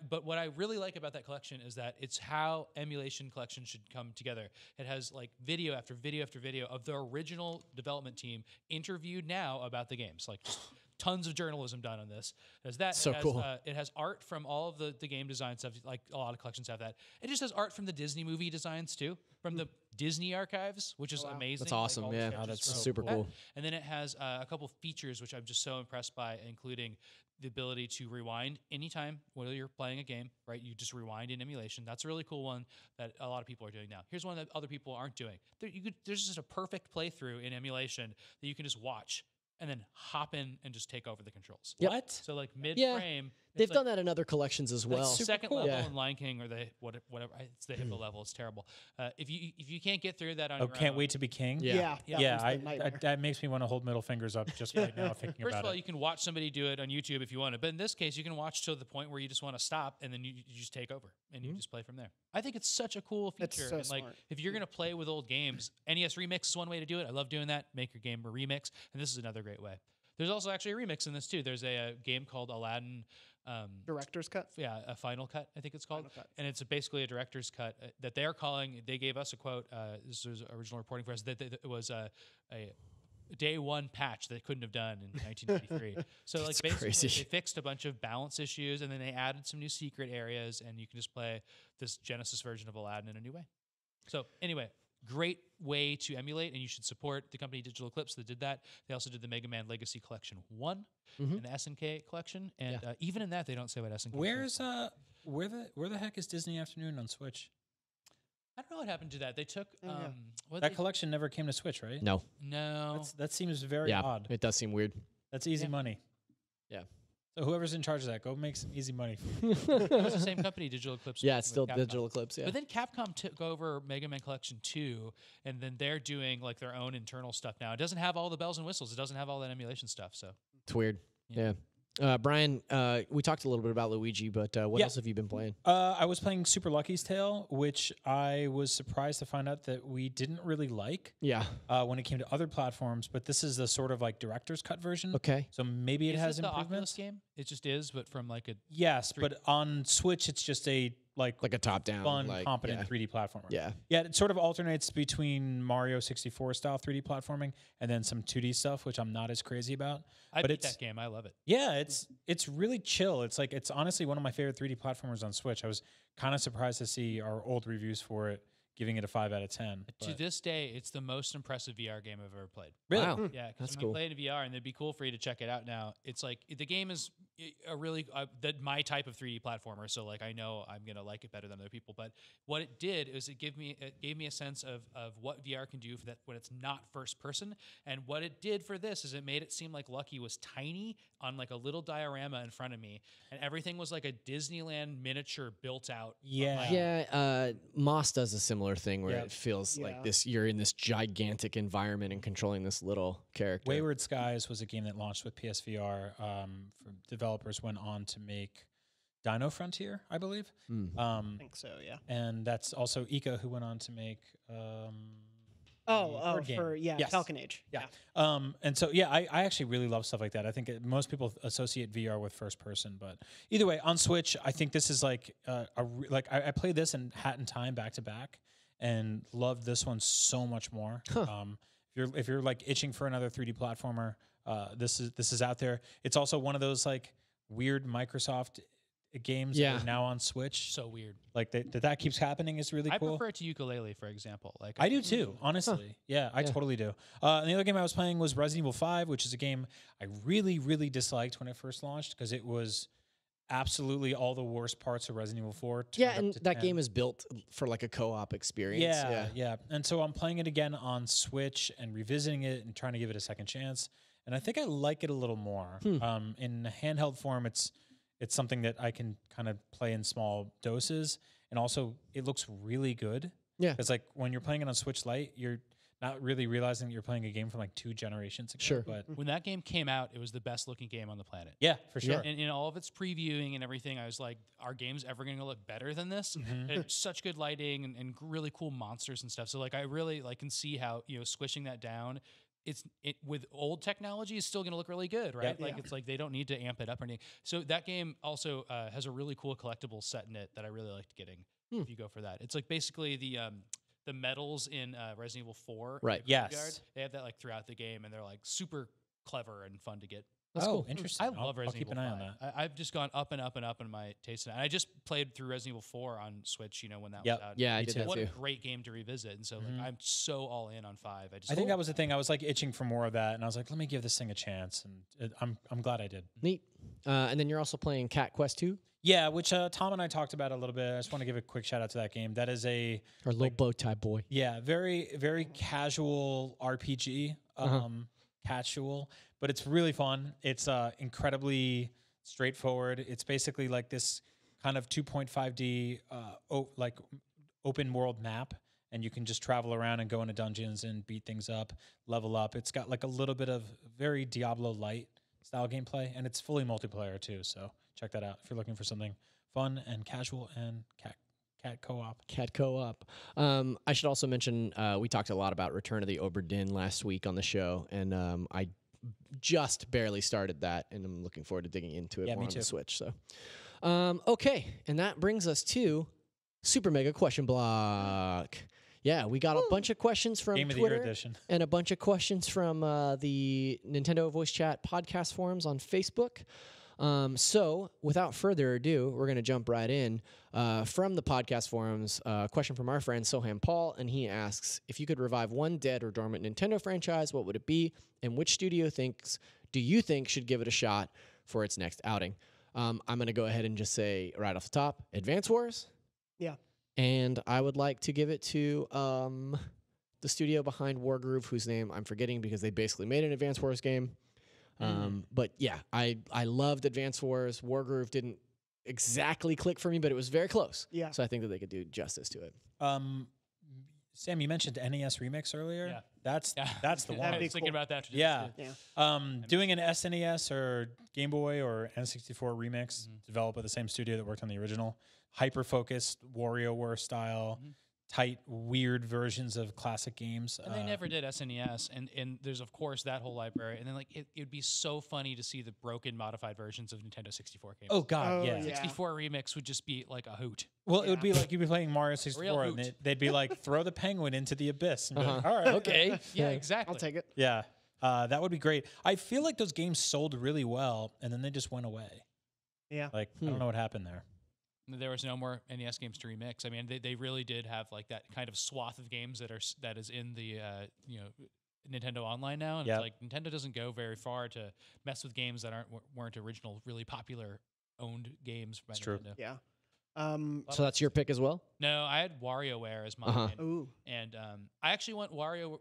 but what I really like about that collection is that it's how emulation collection should come together. It has like video after video after video of the original development team interviewed now about the games. Like just tons of journalism done on this. There's that. So it has, cool. It has art from all of the game design stuff. Like a lot of collections have that. It just has art from the Disney movie designs too, from the Disney archives, which is amazing. That's awesome. all the Yeah, sketches that's from super that. cool. And then it has a couple features which I'm just so impressed by, including the ability to rewind anytime while you're playing a game, right? You just rewind in emulation. That's a really cool one that a lot of people are doing now. Here's one that other people aren't doing. There's just a perfect playthrough in emulation that you can just watch and then hop in and just take over the controls. Yep. What? So like mid-frame. They've done that in other collections as well. super Second cool. level Yeah. in Lion King or the whatever. It's the Hippo level. It's terrible. If you can't get through that on Oh, your can't own, wait to be king. Yeah. That makes me want to hold middle fingers up just right now thinking First about of all, it. you can watch somebody do it on YouTube if you want to, but in this case, you can watch to the point where you just want to stop and then you just take over and you just play from there. I think it's such a cool That's feature. so and like, smart. if you're gonna play with old games, NES Remix is one way to do it. I love doing that. Make your game a remix, and this is another great way. There's also actually a remix in this too. There's a game called Aladdin. Director's cut. Yeah, a Final Cut, I think it's called. Final Cut. And it's basically a director's cut that they're calling. They gave us a quote. This was original reporting for us that it was a day one patch they couldn't have done in 1993. So like basically crazy. they fixed a bunch of balance issues and then they added some new secret areas and you can just play this Genesis version of Aladdin in a new way. So anyway, great way to emulate, and you should support the company Digital Eclipse that did that. They also did the Mega Man Legacy Collection 1 and the SNK collection, and even in that they don't say what SNK. Where's where the heck is Disney Afternoon on Switch? I don't know what happened to that. They took That collection never came to Switch, right? No. no. That seems very Yeah, odd. it does seem weird. That's easy money. Yeah. So whoever's in charge of that, go make some easy money. It was the same company, Digital Eclipse. Yeah, it's with still Capcom. Digital Eclipse. Yeah. But then Capcom took over Mega Man Collection 2, and then they're doing like their own internal stuff now. It doesn't have all the bells and whistles. It doesn't have all that emulation stuff. So It's weird. Yeah. Brian, we talked a little bit about Luigi, but what else have you been playing? I was playing Super Lucky's Tale, which I was surprised to find out that we didn't really like Yeah. when it came to other platforms. But this is the sort of like director's cut version. Okay. So maybe it is has it the Oculus improvements. game? It just is, but from like a Yes, but on Switch, it's just a like Like a top-down, fun, like, competent yeah. 3D platformer. Yeah. Yeah, it sort of alternates between Mario 64 style 3D platforming and then some 2D stuff, which I'm not as crazy about. I but beat it's that game. I love it. yeah, it's really chill. It's honestly one of my favorite 3D platformers on Switch. I was kind of surprised to see our old reviews for it giving it a 5 out of 10. To but- this day, it's the most impressive VR game I've ever played. Really? Wow. Yeah, because That's I'm cool. playing VR, and it'd be cool for you to check it out now. It's like the game is a really my type of 3D platformer, so like I know I'm gonna like it better than other people. But what it did is it gave me a sense of what VR can do for that when it's not first person. And what it did for this is it made it seem like Lucky was tiny on like a little diorama in front of me, and everything was like a Disneyland miniature built out. Yeah. Yeah, Moss does a similar thing where Yeah. it feels Yeah. like this. You're in this gigantic environment and controlling this little character. Wayward Skies was a game that launched with PSVR. Developers went on to make Dino Frontier, I believe. I think so. Yeah. And that's also Ika who went on to make. Oh, board game. for Yes. Falcon Age. Yeah. And so, yeah, I actually really love stuff like that. I think most people associate VR with first person, but either way, on Switch, I think this is like I played this and Hat in Time back to back, and loved this one so much more. If you're like itching for another 3D platformer, this is out there. It's also one of those like weird Microsoft games that are now on Switch. So weird. Like that keeps happening is really I cool. prefer it to ukulele, for example. Like I do too, honestly. Yeah, I totally do. And the other game I was playing was Resident Evil 5, which is a game I really, really disliked when it first launched because it was absolutely all the worst parts of Resident Evil 4. Yeah, turned up and to that 10. game is built for like a co-op experience. Yeah. And so I'm playing it again on Switch and revisiting it and trying to give it a second chance. And I think I like it a little more. In handheld form, it's something that I can kind of play in small doses. And also, it looks really good. Yeah. Because like when you're playing it on Switch Lite, you're not really realizing that you're playing a game from like 2 generations ago. Sure. But when that game came out, it was the best looking game on the planet. yeah, for sure. And in all of its previewing and everything, I was like, "Are games ever going to look better than this?" And it's such good lighting and really cool monsters and stuff. So like, I really like can see how squishing that down with old technology is still going to look really good, right? Yeah. Like it's like they don't need to amp it up or anything. So that game also has a really cool collectible set in it that I really liked getting. If you go for that, it's like basically the medals in Resident Evil 4. Right. Yes. Bogard, they have that like throughout the game, and they're like super clever and fun to get. That's cool. Interesting. I love I'll Resident keep Evil an eye on 5. that. I've just gone up and up and up in my taste. And I just played through Resident Evil 4 on Switch, when that Yep. was out. Yeah, I Me did too. that What too. a great game to revisit. And so like, I'm so all in on 5. I think that was the thing. I was like itching for more of that, and I was like, let me give this thing a chance, and I'm glad I did. Neat. And then you're also playing Cat Quest 2, Yeah, which Tom and I talked about a little bit. I just want to give a quick shout out to that game. That is a or Little Bow Tie Boy. very very casual RPG, casual, but it's really fun. It's incredibly straightforward. It's basically like this kind of 2.5D like open world map, and you can just travel around and go into dungeons and beat things up, level up. It's got like a little bit of very Diablo light style gameplay, and it's fully multiplayer too. So check that out if you're looking for something fun and casual and cat co-op. Cat co-op. I should also mention we talked a lot about Return of the Obra Dinn last week on the show, and I just barely started that, and I'm looking forward to digging into it Yeah, more me on too. the Switch. So, okay, and that brings us to Super Mega Question Block. Yeah, we got a bunch of questions from Game of the Year Twitter edition. and a bunch of questions from the Nintendo Voice Chat podcast forums on Facebook. So, without further ado, we're going to jump right in from the podcast forums. A question from our friend Soham Paul, and he asks, if you could revive one dead or dormant Nintendo franchise, what would it be, and which studio do you think should give it a shot for its next outing? I'm going to go ahead and just say right off the top, Advance Wars. Yeah. And I would like to give it to the studio behind Wargroove, whose name I'm forgetting because they basically made an Advance Wars game. But yeah, I loved Advance Wars. Wargroove didn't exactly click for me, but it was very close. Yeah. So I think that they could do justice to it. Sam, you mentioned NES Remix earlier. Yeah. That's the That'd one. I be was thinking cool. about that. Today, Yeah. too. Yeah. Doing an SNES or Game Boy or N64 remix developed by the same studio that worked on the original, hyper-focused WarioWare style, tight, weird versions of classic games. And they never did SNES, and there's of course that whole library, and then like it would be so funny to see the broken, modified versions of Nintendo 64 games. Oh God, Oh, yeah. yeah. 64 remix would just be like a hoot. Well, it would be like you'd be playing Mario 64, and hoot. they'd be like, "Throw the penguin into the abyss." And be like, all right, Okay. Yeah, exactly. I'll take it. yeah, that would be great. I feel like those games sold really well, and then they just went away. Yeah. Like I don't know what happened there. There was no more NES games to remix. I mean, they really did have like that kind of swath of games that is in the Nintendo Online now, and Yep. it's like Nintendo doesn't go very far to mess with games that weren't original, really popular owned games by It's true. Nintendo. Yeah. So that's your pick as well? No, I had WarioWare as mine, Ooh. and I actually want WarioWare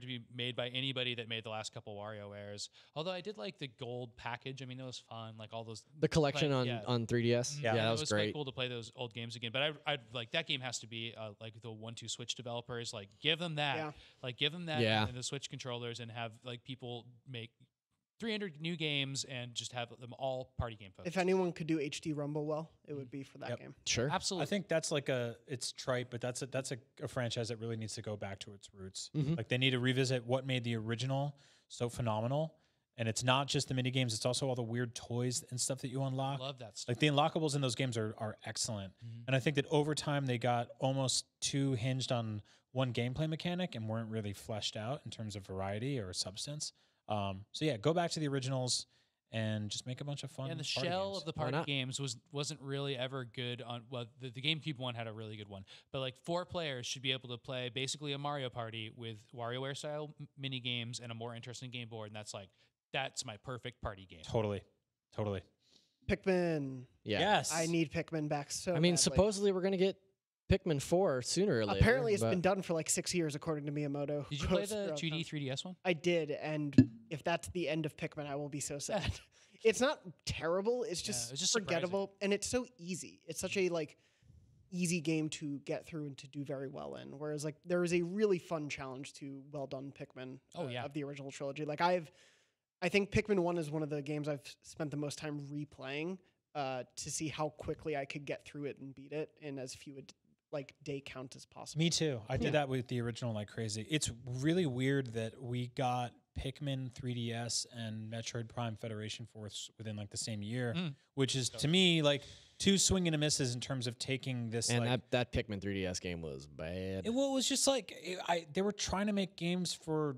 to be made by anybody that made the last couple WarioWares. Although I did like the gold package. I mean, that was fun. Like all those The collection yeah. on 3DS? Yeah. that it was was great. quite cool to play those old games again. But I'd like that game has to be like the 1-2 Switch developers. Like give them that. Yeah. Like give them that Yeah. and the Switch controllers, and have like people make 300 new games and just have them all party game focused. If anyone could do HD Rumble well, it would be for that Yep. game. Sure. Absolutely. I think that's like it's trite, but that's a franchise that really needs to go back to its roots. Mhm. Like they need to revisit what made the original so phenomenal. And it's not just the mini games; it's also all the weird toys and stuff that you unlock. love that stuff. Like the unlockables in those games are excellent. And I think that over time they got almost too hinged on one gameplay mechanic and weren't really fleshed out in terms of variety or substance. So yeah, go back to the originals and just make a bunch of fun. And the party shell games. of the Why party not? games wasn't really ever good on. Well, the GameCube one had a really good one, but like 4 players should be able to play basically a Mario Party with WarioWare style mini games and a more interesting game board, and that's my perfect party game. Totally. Pikmin. Yeah. Yes. I need Pikmin back so I mean, badly. supposedly we're going to get Pikmin 4 sooner or later. Apparently, it's but- been done for like 6 years, according to Miyamoto. Did you play Post the throughout 2D 3DS one? I did, and if that's the end of Pikmin, I will be so sad. It's not terrible. It's just, it's just forgettable, and it's so easy. It's such a easy game to get through and to do very well in. Whereas there is a really fun challenge to well done Pikmin. Oh, yeah. Of the original trilogy. I think Pikmin 1 is one of the games I've spent the most time replaying to see how quickly I could get through it and beat it in as few like day count as possible. Me too. I did that with the original like crazy. It's really weird that we got Pikmin 3DS and Metroid Prime Federation Force within like the same year, which is to me like 2 swing and a misses in terms of taking this. And like, that Pikmin 3DS game was bad. it was just like they were trying to make games for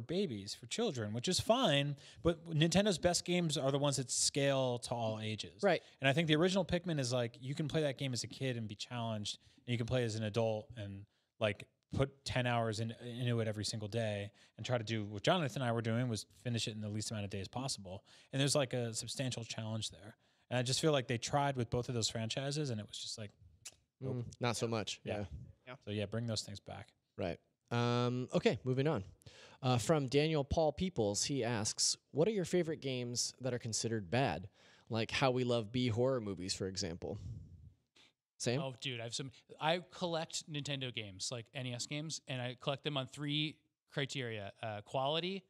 babies, for children, which is fine. But Nintendo's best games are the ones that scale to all ages, Right. And I think the original Pikmin is like you can play that game as a kid and be challenged, and you can play as an adult and like put 10 hours into it every single day and try to do what Jonathan and I were doing was finish it in the least amount of days possible. And there's like a substantial challenge there. And I just feel like they tried with both of those franchises and it was just like, nope. Not so much. Yeah. So yeah, bring those things back. Right. Okay, moving on. From Daniel Paul Peoples, he asks, what are your favorite games that are considered bad? Like How We Love B horror movies, for example. Sam? Oh, dude, I collect Nintendo games, like NES games, and I collect them on 3 criteria: quality,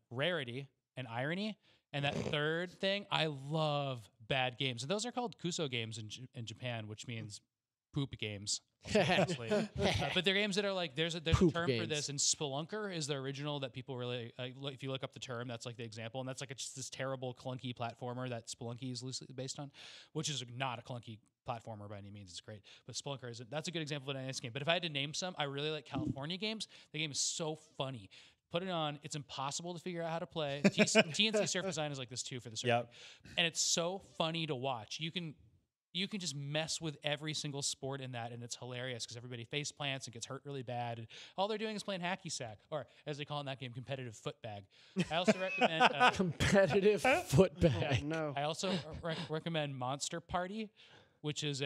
rarity, and irony. And that third thing, I love bad games, and those are called kuso games in Japan, which means poop games. But they're games that are like there's a term for this, and Spelunker is the original that people really if you look up the term, that's like the example, and that's like just this terrible clunky platformer that Spelunky is loosely based on, which is not a clunky platformer by any means. It's great, but Spelunker that's a good example of an NES game. But if I had to name some, I really like California games. The game is so funny. Put it on. It's impossible to figure out how to play. TNC Surf Design is like this too for the surfing, and it's so funny to watch. You can just mess with every single sport in that, and it's hilarious because everybody face plants and gets hurt really bad. And all they're doing is playing hacky sack, or as they call in that game, competitive footbag. I also recommend competitive footbag. No. I also recommend Monster Party, which is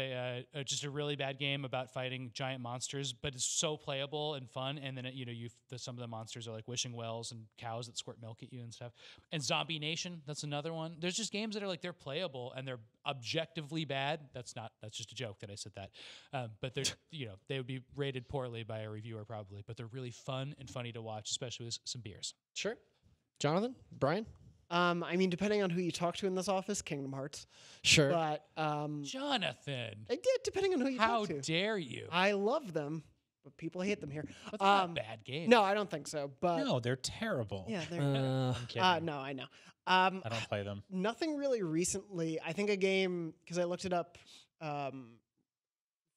just a really bad game about fighting giant monsters, but it's so playable and fun. And then some of the monsters are like wishing wells and cows that squirt milk at you and stuff. And Zombie Nation, that's another one. There's just games that are like they're playable and they're objectively bad. That's just a joke that I said that. But they're they would be rated poorly by a reviewer probably, but they're really fun and funny to watch, especially with some beers. Sure. Jonathan? Brian? I mean, depending on who you talk to in this office, Kingdom Hearts. Sure. But Jonathan, depending on who you how talk to. dare you? I love them, but people hate them here. But they're not bad games. No, I don't think so. But No, they're terrible. yeah, they're. I'm kidding. No, I know. I don't play them. Nothing really recently. I think a game because I looked it up.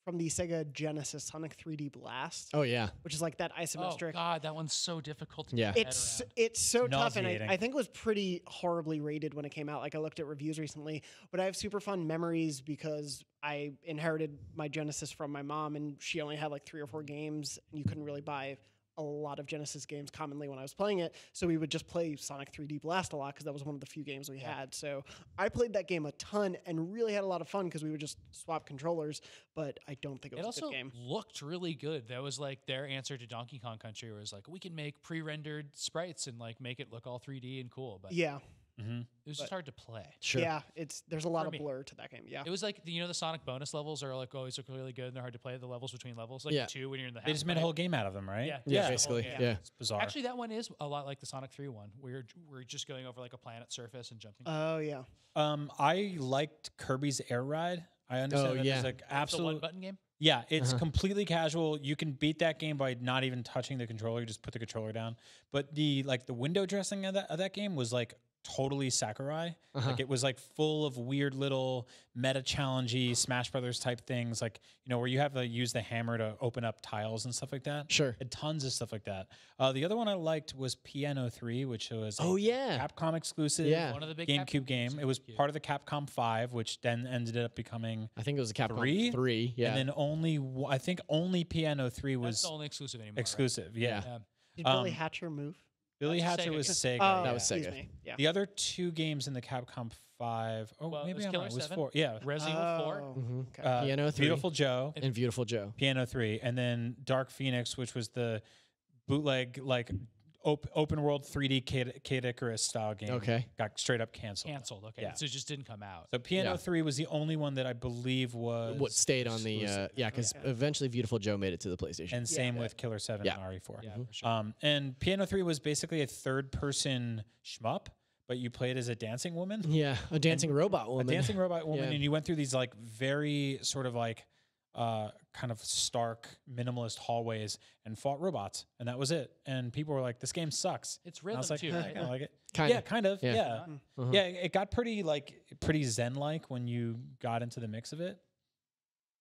From the Sega Genesis, Sonic 3D Blast. Oh, yeah. Which is like that isometric. Oh God, that one's so difficult to Yeah. get around. It's so tough, and Nauseating. I think it was pretty horribly rated when it came out. Like I looked at reviews recently, but I have super fun memories because I inherited my Genesis from my mom, and she only had like 3 or 4 games, and you couldn't really buy a lot of Genesis games commonly when I was playing it. So we would just play Sonic 3D Blast a lot because that was one of the few games we had. So I played that game a ton and really had a lot of fun because we would just swap controllers, but I don't think it was a good game. It also looked really good. That was like their answer to Donkey Kong Country, where it was like, we can make pre-rendered sprites and like make it look all 3D and cool. But Yeah. it was just hard to play. Sure. Yeah, there's a lot For of me. blur to that game. Yeah. It was like the Sonic bonus levels are like always look really good and they're hard to play. The levels between levels, like Yeah. 2 when you're in the house. They just made a whole game out of them, right? Yeah, Yeah, the whole basically. game. Yeah. It's bizarre. Actually, that one is a lot like the Sonic 3 one. We're just going over like a planet surface and jumping. Oh yeah. I liked Kirby's Air Ride. I understand Oh, that yeah. it's like It's a absolute. one-button game. Yeah, it's completely casual. You can beat that game by not even touching the controller. You just put the controller down. But the window dressing of that game was like totally Sakurai. Like it was like full of weird little meta challengey Smash Brothers type things, like where you have to use the hammer to open up tiles and stuff like that. Sure. And tons of stuff like that. The other one I liked was Piano 3, which was Oh, yeah. Capcom exclusive. Yeah. One of the big GameCube Capcom game. games. It was Cute. part of the Capcom 5, which then ended up becoming I think it was a Capcom 3? 3. Yeah. and then I think only Piano 3 That's was the only exclusive anymore. right? exclusive. Yeah. Yeah. Did Billy Um, Hatcher move? Billy That's Hatcher Sega. was Sega. Oh, That was excuse Sega. me. Yeah. The other 2 games in the Capcom 5. Oh, Well, it maybe was I'm Killer wrong. It was 7? 4. Yeah. Resident Evil 4. Oh, okay. Piano 3. Beautiful Joe. And Beautiful Joe. Piano 3, and then Dark Phoenix, which was the bootleg like open world 3D Kid Icarus style game. Okay. Got straight up canceled. Canceled. Okay, Yeah. so it just didn't come out. So Piano Yeah. 3 was the only one that I believe was What stayed on the exclusive. because eventually Beautiful Joe made it to the PlayStation. and same with Killer 7 Yeah. and RE4. Yeah, for sure. And Piano 3 was basically a third person shmup, but you played as a dancing woman. yeah, a dancing robot A woman. dancing robot woman, Yeah. and you went through these like very sort of like kind of stark minimalist hallways and fought robots, and that was it. And people were like, "This game sucks." It's And I rhythm was like, too, "I right? kind of like it." Kinda. Yeah, kind of. Yeah. Yeah, Mhm. yeah. It got pretty zen-like when you got into the mix of it.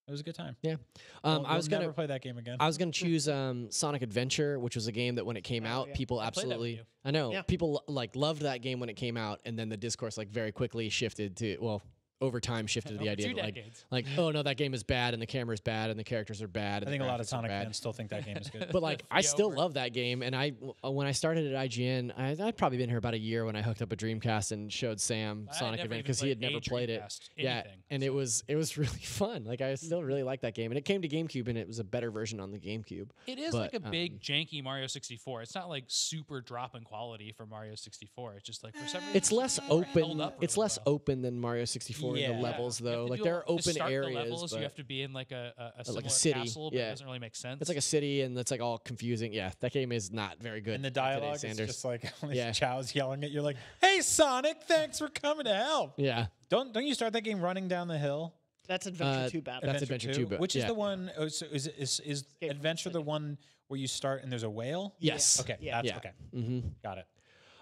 It was a good time. Yeah. We'll I was never gonna play that game again. I was gonna choose Sonic Adventure, which was a game that when it came Oh, out, yeah. people I played that with absolutely. you. I know Yeah. people like loved that game when it came out, and then the discourse like very quickly shifted to over time shifted to the idea 2 that decades. oh no, that game is bad and the camera is bad and the characters are bad. I And think the a lot of graphics are Sonic bad. fans still think that game is good. But like, I Yeah, still over. love that game. And when I started at IGN, I'd probably been here about a year when I hooked up a Dreamcast and showed Sam I had Sonic never Adventure even because he had played never a played it. Dreamcast, Yeah, anything, and it was really fun. Like I still really like that game, and it came to GameCube, and it was a better version on the GameCube. It is But, like a big janky Mario 64. It's not like super drop in quality for Mario 64. It's just like for some reason It's less 64 held open. up It's really less well. open than Mario 64 in Yeah. the levels, You have though. to Like do there a- are to open start areas. The levels, you but have to be in like a a similar city, castle, but yeah. it doesn't really make sense. it's like a city, and it's like all confusing. Yeah, that game is not very good. And the in today's dialogue is standards. just like Yeah. Chow's yelling at you, like, "Hey, Sonic, thanks for coming to help." yeah. Don't you start that game running down the hill? That's Adventure 2 Battle. That's Adventure 2, but which is yeah. the one? Oh, so is from Adventure the the one where you start and there's a whale? Yes. Okay, Yeah. that's Yeah. okay. Mm-hmm. Got it.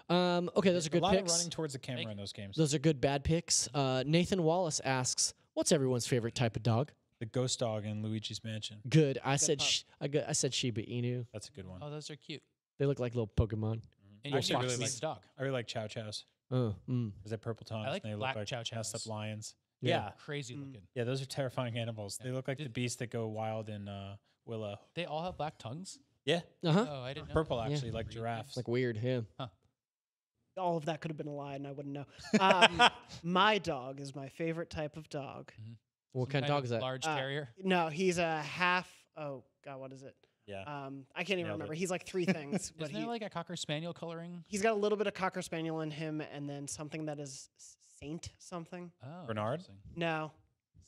Okay, those are A good lot picks. of running towards the camera in those games. Those are good bad picks. Nathan Wallace asks, "What's everyone's favorite type of dog?" The ghost dog in Luigi's Mansion. Good. I said pup. I said Shiba Inu. That's a good one. oh, those are cute. They look like little Pokemon. And I you actually can really really like the dog. I really like Chow Chows. Is that purple tongues? I like and they black look like Chow messed up Chows. lions. Yeah. Yeah. Crazy Mm. looking. Yeah, those are terrifying animals. They look like the Did- beasts that go wild in Willow. They all have black tongues. Yeah, Uh huh. Oh, I didn't know. purple that. actually, like Weird giraffes. Like weird. Yeah. All of that could have been a lie, and I wouldn't know. My dog is my favorite type of dog. What Some kind of dog is that? Large Uh, terrier. No, he's a half. Oh God, what is it? Yeah. I can't even Nailed remember. it. He's like 3 things, but Isn't there like a cocker spaniel coloring? he's got a little bit of cocker spaniel in him, and then something that is Saint something. Oh, Bernard? interesting. No,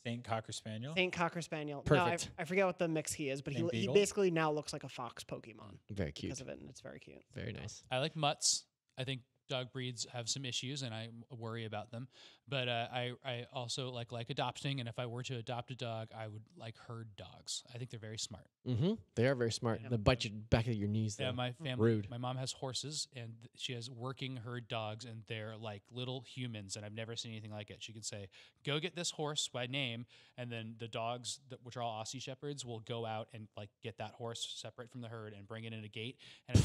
Saint Cocker Spaniel. Saint cocker spaniel. Perfect. No, I forget what the mix he is, but Saint he Beagle? basically now looks like a fox Pokemon Very cute. because of it, and it's very cute. Very nice. I like mutts. I think dog breeds have some issues, and I worry about them. But I also like adopting, and if I were to adopt a dog, I would like herd dogs. I think they're very smart. Mm-hmm. They are very smart. They bite you back of your knees. Though. Yeah, my family. Rude. My mom has horses, and she has working herd dogs, and they're like little humans, and I've never seen anything like it. She can say, "Go get this horse by name," and then the dogs, which are all Aussie shepherds, will go out and like get that horse separate from the herd and bring it in a gate, and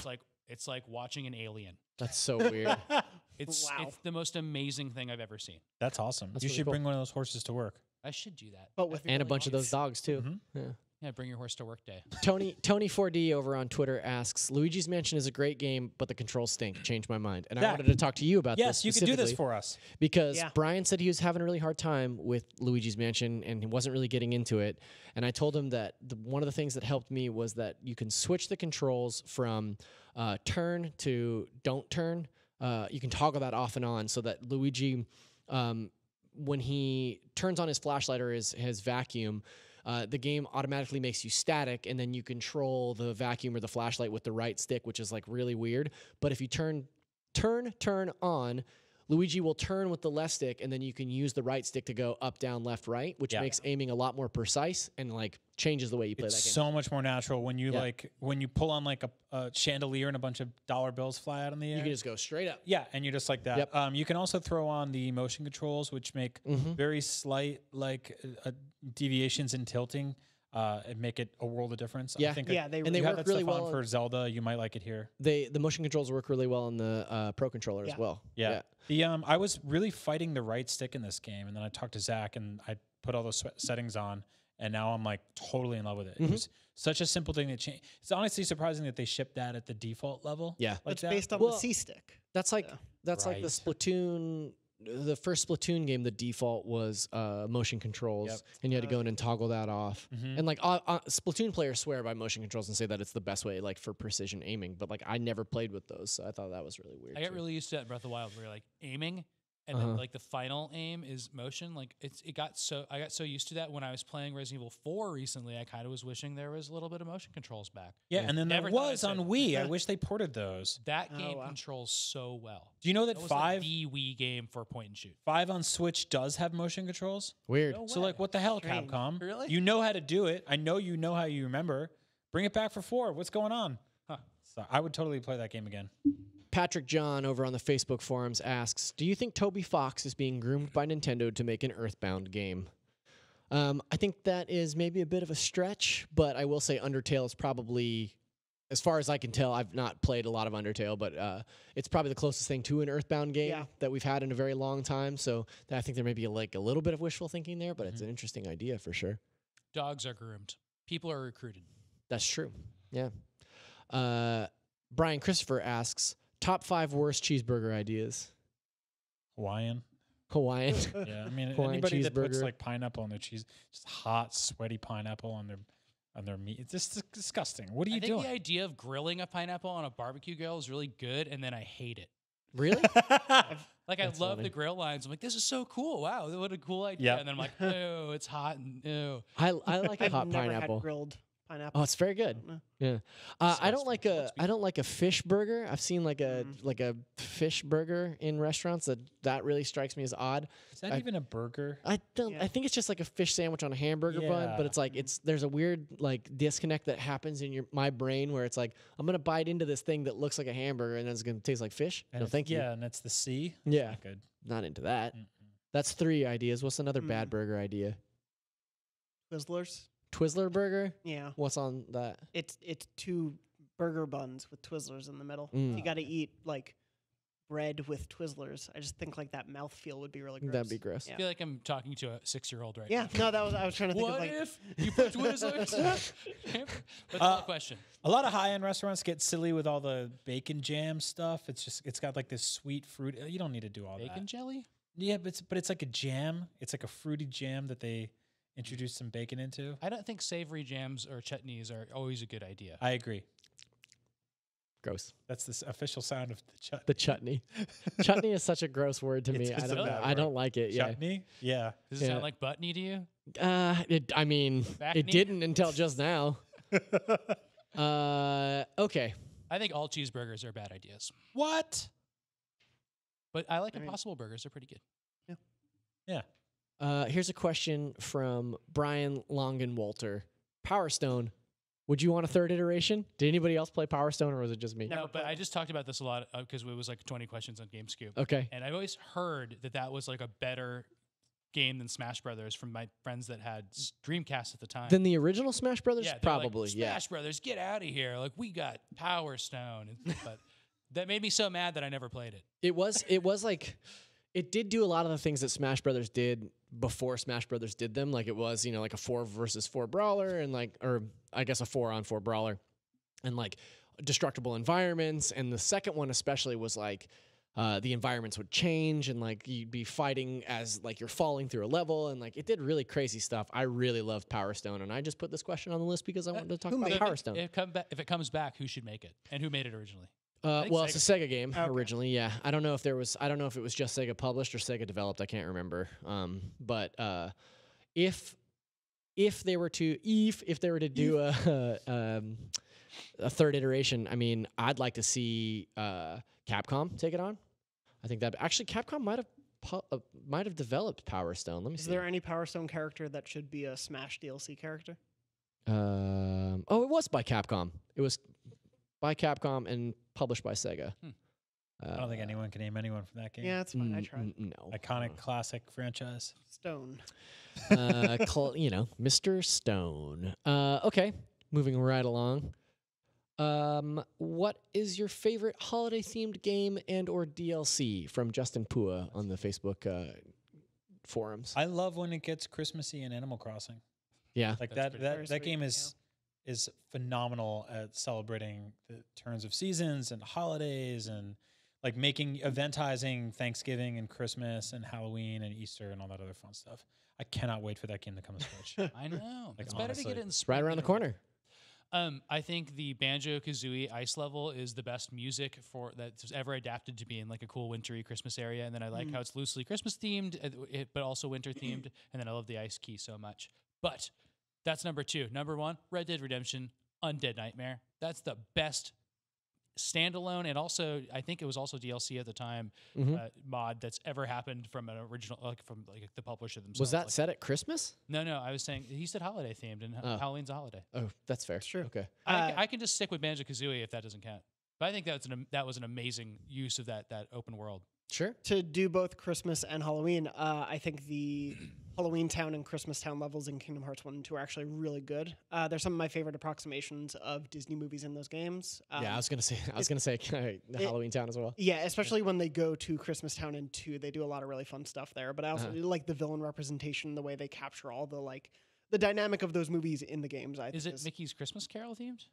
it's like watching an alien. That's so weird. It's Wow. it's the most amazing thing I've ever seen. That's awesome. That's you really should cool. bring one of those horses to work. I should do that. But with And a really bunch of those dogs. dogs too. Mhm. Yeah. Yeah, bring your horse to work day. Tony 4D over on Twitter asks, "Luigi's Mansion is a great game, but the controls stink. Changed my mind." And I Zach, wanted to talk to you about Yes, this. you could do this specifically for us. because Yeah. Brian said he was having a really hard time with Luigi's Mansion and he wasn't really getting into it. And I told him that one of the things that helped me was that you can switch the controls from turn to don't turn. You can toggle that off and on so that Luigi, when he turns on his flashlight or his vacuum, the game automatically makes you static, and then you control the vacuum or the flashlight with the right stick, which is like really weird. But if you turn on, Luigi will turn with the left stick, and then you can use the right stick to go up, down, left, right, which Yeah. makes aiming a lot more precise and like changes the way you play It's that game. so much more natural when you Yeah. when you pull on like a chandelier and a bunch of dollar bills fly out in the air. You can just go straight up. Yeah, and you're just like that. Yep. You can also throw on the motion controls, which make very slight deviations in tilting, and make it a world of difference. Yeah. I think Yeah, they And they you have work that really stuff well on for Zelda. You might like it here. The motion controls work really well on the Pro controller as Yeah. well. Yeah. The I was really fighting the right stick in this game, and then I talked to Zach, and I put all those settings on, and now I'm like totally in love with it. It was such a simple thing to change. It's honestly surprising that they shipped that at the default level. Yeah. like It's that. based on Well, the C stick. That's like Yeah. that's like the Right. Splatoon. The first Splatoon game, the default was motion controls, Yep. and you had to go in and toggle that off. Mhm. And like Splatoon players swear by motion controls and say that it's the best way, like for precision aiming. But like I never played with those, so I thought that was really weird. I got too. really used to that in Breath of the Wild, where you're like aiming, and then like the final aim is motion. Like I got so used to that when I was playing Resident Evil 4 recently. I kind of was wishing there was a little bit of motion controls back. Yeah, and then Never there thought I'd was say on that. Wii. I wish they ported those. That game controls so well. Do you know that That was 5 the Wii game for point and shoot. 5 on Switch does have motion controls? Weird. No So way. like, what the hell, Strange. Capcom? Really? You know how to do it. I know you know how you remember. Bring it back for 4. What's going on? Huh. So I would totally play that game again. Patrick John over on the Facebook forums asks, do you think Toby Fox is being groomed by Nintendo to make an Earthbound game? I think that is maybe a bit of a stretch, but I will say Undertale is probably, as far as I can tell, I've not played a lot of Undertale, but it's probably the closest thing to an Earthbound game that we've had in a very long time. So I think there may be like a little bit of wishful thinking there, but it's an interesting idea for sure. Dogs are groomed. People are recruited. That's true. Yeah. Brian Christopher asks, top 5 worst cheeseburger ideas. Hawaiian. Hawaiian. Yeah, I mean, Hawaiian anybody that puts cheeseburger. like pineapple on their cheese, just hot, sweaty pineapple on their meat. It's just disgusting. What are you I think doing? the idea of grilling a pineapple on a barbecue grill is really good, and then I hate it. Really? Like That's I love funny. the grill lines. I'm like, this is so cool. Wow, what a cool idea. Yep. And then I'm like, oh, it's hot and ew. I like a I've hot never pineapple. had grilled pineapple. Oh, it's very good. No. Yeah. I don't like a fish burger. I've seen like a fish burger in restaurants that really strikes me as odd. Is that even a burger? I don't. Yeah. I think it's just like a fish sandwich on a hamburger bun, but Yeah. it's like there's a weird like disconnect that happens in my brain where it's like I'm gonna bite into this thing that looks like a hamburger and then it's gonna taste like fish. And No, it's- thank you. Yeah, and that's the C. Yeah. Not good. Not into that. That's 3 ideas. What's another bad Mm. burger idea? Twizzlers. Twizzler burger. Yeah, What's on that? it's 2 burger buns with Twizzlers in the middle. Mm. You got to eat like bread with Twizzlers. I just think like that mouthfeel would be really gross. That'd be gross. I feel like I'm talking to a 6-year-old right Yeah, now. no, I was trying to think What of like if you put Twizzlers? But the question. A lot of high-end restaurants get silly with all the bacon jam stuff. It's got like this sweet fruit. You don't need to do all Bacon that. jelly? Yeah, but it's like a jam. It's like a fruity jam that they introduce some bacon into. I don't think savory jams or chutneys are always a good idea. I agree. Gross. That's the official sound of the chutney. The chutney. Chutney is such a gross word to me. It's I a don't. bad I word. don't like it. Yeah. Chutney? Yeah. Does it Yeah. sound like buttony to you? I mean, Back it knee? didn't until just now. Okay. I think all cheeseburgers are bad ideas. What? But I like I mean- Impossible Burgers. They're pretty good. Yeah. Here's a question from Brian Longenwalter. Power Stone. Would you want a 3rd iteration? Did anybody else play Power Stone, or was it just me? Never No, but played I it. just talked about this a lot because it was like 20 questions on GameScoop. Okay. And I've always heard that was like a better game than Smash Brothers from my friends that had Dreamcast at the time. Then the original Smash Brothers, yeah, they're like, probably. Smash Brothers, get out of here! Like we got Power Stone, but that made me so mad that I never played it. It was like it did do a lot of the things that Smash Brothers did before Smash Brothers did them. Like it was, like a 4 versus 4 brawler and or I guess a 4-on-4 brawler and like destructible environments. And the second one especially was like the environments would change and like you'd be fighting as like you're falling through a level and like it did really crazy stuff. I really loved Power Stone and I just put this question on the list because I wanted to talk about Power Stone. If it comes back, who should make it and who made it originally? think Well, it's a Sega game Okay. originally. Yeah, I don't know if it was just Sega published or Sega developed. I can't remember. But if they were to do a 3rd iteration, I mean, I'd like to see Capcom take it on. I think that actually Capcom might have developed Power Stone. Let me Is see. there any Power Stone character that should be a Smash DLC character? It was by Capcom. It was by Capcom and published by Sega. I don't think anyone can name anyone from that game. Yeah, it's fine. I tried. No. Iconic classic franchise. Stone. Mr. Stone. Okay, moving right along. What is your favorite holiday-themed game and/or DLC? From Justin Pua on the Facebook forums. I love when it gets Christmassy in Animal Crossing. Yeah, Like That's that Very that game sweet, is phenomenal at celebrating the turns of seasons and holidays and like making eventizing Thanksgiving and Christmas and Halloween and Easter and all that other fun stuff. I cannot wait for that game to come to Switch. I know. Like, It's better to honestly. get it in it's spring right around the than in corner. I think the Banjo-Kazooie ice level is the best music that's ever adapted to be in like a cool wintry Christmas area. And then I like how it's loosely Christmas themed, but also winter themed. And then I love the ice key so much. But that's number 2. Number 1, Red Dead Redemption Undead Nightmare. That's the best standalone, and also I think it was also DLC at the time mod that's ever happened from an original, from the publisher themselves. Was that set at Christmas? No, I was saying he said holiday themed, and Halloween's a holiday. Oh, that's fair. True. Okay. I can just stick with Banjo-Kazooie if that doesn't count. But I think that was an amazing use of that open world. Sure. To do both Christmas and Halloween, I think the Halloween Town and Christmas Town levels in Kingdom Hearts 1 and 2 are actually really good. They're some of my favorite approximations of Disney movies in those games. Yeah, I was gonna say the Halloween Town as well. Yeah, especially when they go to Christmas Town and 2, they do a lot of really fun stuff there. But I also like the villain representation, the way they capture all the dynamic of those movies in the games. Is it Mickey's Christmas Carol themed?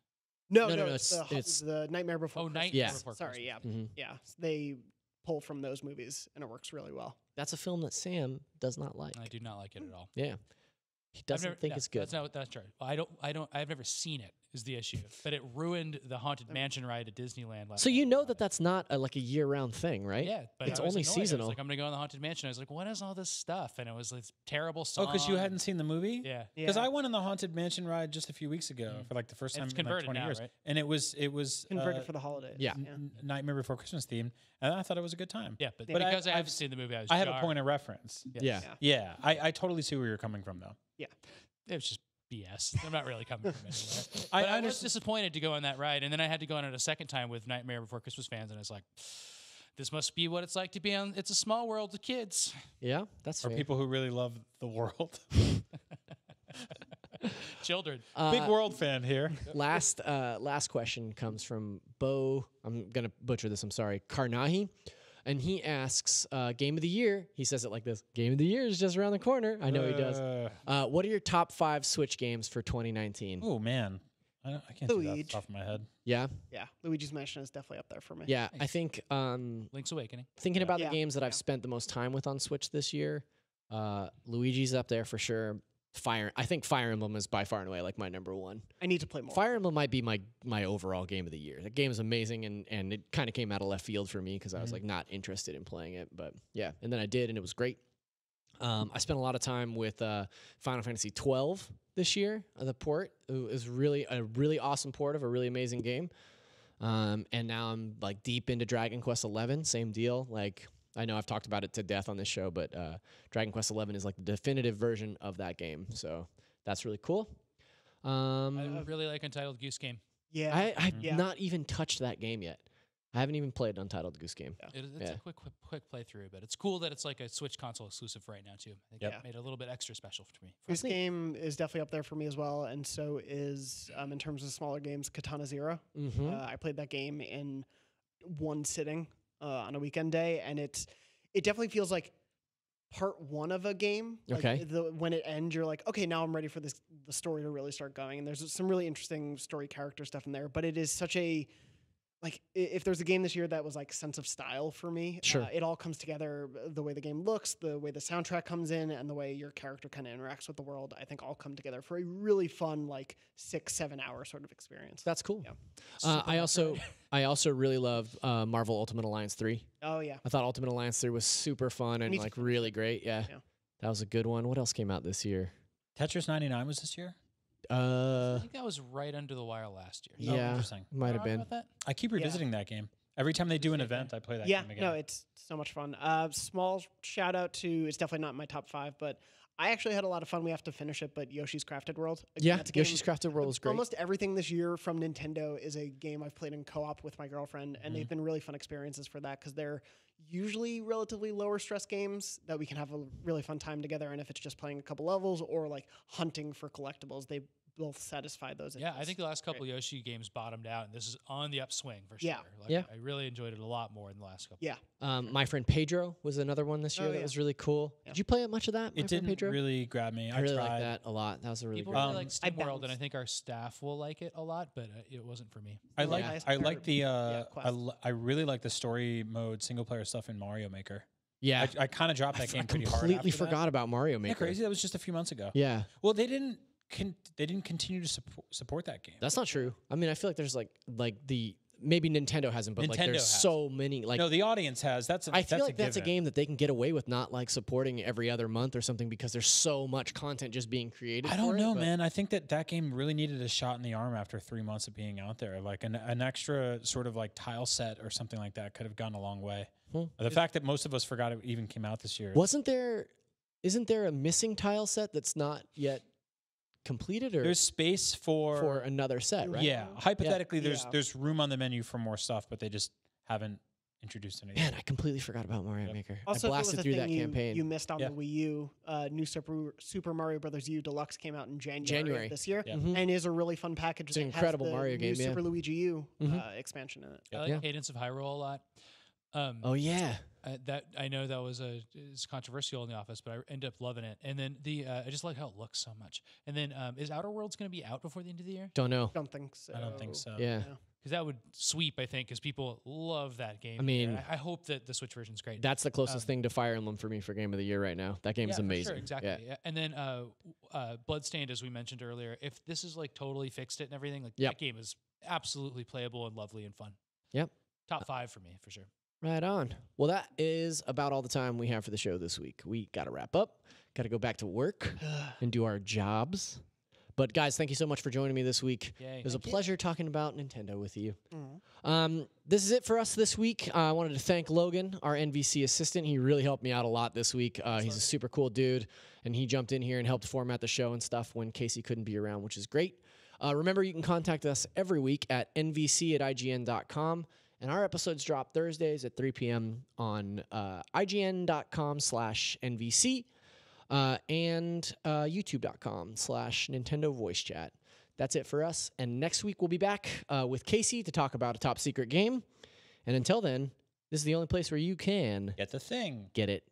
No, it's the Nightmare Before Christmas. Nightmare Before Sorry, Christmas. yeah. They pull from those movies, and it works really well. That's a film that Sam does not like. I do not like it at all. Yeah, he doesn't think it's good. That's true. I've never seen it. Is the issue, but it ruined the Haunted Mansion ride at Disneyland. So you know that's not like a year-round thing, right? Yeah, but it's I was only annoyed. seasonal. I was like, I'm gonna go in the Haunted Mansion. I was like, what is all this stuff? And it was this terrible song. Oh, because you hadn't seen the movie? Yeah. Because I went on the Haunted Mansion ride just a few weeks ago for like the first time It's in like 20 converted now, years, right? and it was Converted for the holidays. Yeah. Nightmare Before Christmas themed, and I thought it was a good time. Yeah, but But because I I've haven't seen the movie, I have a point of reference. Yeah. I totally see where you're coming from though. Yeah. It was just BS. I'm not really coming from anywhere. I But I was understand- disappointed to go on that ride, and then I had to go on it a second time with Nightmare Before Christmas fans, and I was like, this must be what it's like to be on It's a Small World with kids. Yeah, that's Or fair. people who really love the world. Children. Big world fan here. Last question comes from Bo. I'm gonna butcher this. I'm sorry, Karnahi, and he asks, "Game of the year." He says it like this: "Game of the year is just around the corner." I know he does. What are your top 5 Switch games for 2019? Oh man, I can't do that off the top of my head. Yeah, Yeah, Luigi's Mansion is definitely up there for me. yeah. I think Link's Awakening. thinking about Yeah. the games that I've spent the most time with on Switch this year, Luigi's up there for sure. I think Fire Emblem is by far and away like my number 1. I need to play more. Fire Emblem might be my overall game of the year. The game is amazing, and it kind of came out of left field for me because I was like not interested in playing it. But yeah, and then I did, and it was great. I spent a lot of time with Final Fantasy 12 this year. The port it was really a really awesome port of a really amazing game. And now I'm like deep into Dragon Quest 11. Same deal. Like I know I've talked about it to death on this show, but Dragon Quest 11 is like the definitive version of that game. So that's really cool. I really like Untitled Goose Game. Yeah. I've not even touched that game yet. I haven't even played Untitled Goose Game. It's a quick playthrough, but it's cool that it's like a Switch console exclusive right now too. I think it made it a little bit extra special for me. This game is definitely up there for me as well, and so is, in terms of smaller games, Katana Zero. I played that game in one sitting on a weekend day, and it definitely feels like part 1 of a game. Like Okay. When it ends, you're like, okay, now I'm ready for the story to really start going, and there's some really interesting story character stuff in there, but it is such a... Like, if there's a game this year that was like sense of style for me, Sure. It all comes together. The way the game looks, the way the soundtrack comes in, and the way your character kind of interacts with the world, I think all come together for a really fun, like 6-7 hour sort of experience. That's cool. Yeah. I also really loved Marvel Ultimate Alliance 3. Oh yeah. I thought Ultimate Alliance 3 was super fun and Me too. like really great. Yeah. That was a good one. What else came out this year? Tetris 99 was this year? I think that was right under the wire last year. Yeah, interesting. might have Wrong been. about that? I keep revisiting that game. Every time they do an event, I play that game again. No, it's so much fun. Small shout out to, it's definitely not in my top 5, but I actually had a lot of fun. We have to finish it, but Yoshi's Crafted World. Again, Yeah, that's a game- Yoshi's Crafted World was great. Almost everything this year from Nintendo is a game I've played in co-op with my girlfriend, and they've been really fun experiences for that because they're usually relatively lower stress games that we can have a really fun time together. And if it's just playing a couple levels or like hunting for collectibles, they both satisfy those. Yeah, I interests. think the last couple Yoshi games bottomed out, and this is on the upswing for sure. Yeah. Like, I really enjoyed it a lot more than the last couple. Yeah. My Friend Pedro was another one this year that was really cool. Did you play much of that? My It Friend didn't Pedro? really grab me. I really tried. like that a lot. That was a really People good really one. like Steam I World, and I bounced. think our staff will like it a lot, but it wasn't for me. I like Yeah. I like the Quest. I really like the story mode single player stuff in Mario Maker. Yeah. I kind of dropped that game I pretty hard. completely after that. forgot about Mario Isn't Maker. that crazy? That was just a few months ago. Yeah. Well, they didn't they didn't continue to support that game. That's not true. I mean, I feel like there's like the maybe Nintendo hasn't, but like Nintendo there's has. so many. Like No, the audience has. I feel like that's a given. game that they can get away with not like supporting every other month or something because there's so much content just being created. I don't for know, it, but man. I think that game really needed a shot in the arm after 3 months of being out there. Like an extra sort of like tile set or something like that could have gone a long way. The fact that most of us forgot it even came out this year. Isn't there a missing tile set that's not yet completed, or There's space for another set, right? Yeah, hypothetically, Yeah. there's room on the menu for more stuff, but they just haven't introduced anything. Man, I completely forgot about Mario Maker. Also, I if it was blasted a through thing that you, campaign. you missed on Yeah. the Wii U, new Super Mario Brothers U Deluxe came out in January of this year, Yeah. and is a really fun package. It's an that has incredible the Mario new game, yeah. Super Luigi U expansion in it. I like Yeah. Cadence of Hyrule a lot. Oh yeah, That I know that was is controversial in the office, but I ended up loving it. And then I just like how it looks so much. And then is Outer Worlds going to be out before the end of the year? don't know. Don't think so. I don't think so. Yeah. Because that would sweep, I think, because people love that game. I mean- I hope that the Switch version's great. That's the closest thing to Fire Emblem for me for Game of the Year right now. That game is for amazing. Sure, exactly. Yeah. Yeah. And then Bloodstained, as we mentioned earlier, if this is like totally fixed it and everything, like Yep. that game is absolutely playable and lovely and fun. Yep. Top 5 for me, for sure. Right on. Well, that is about all the time we have for the show this week. We got to wrap up. Got to go back to work and do our jobs. But guys, thank you so much for joining me this week. Yay. It was a Thank you. pleasure talking about Nintendo with you. Mhm. This is it for us this week. I wanted to thank Logan, our NVC assistant. He really helped me out a lot this week. He's a super cool dude, and he jumped in here and helped format the show and stuff when Casey couldn't be around, which is great. Remember, you can contact us every week at nvc@ign.com. And our episodes drop Thursdays at 3 p.m. on ign.com/NVC and youtube.com/Nintendo Voice Chat. That's it for us. And next week we'll be back with Casey to talk about a top secret game. And until then, this is the only place where you can Get the thing. get it.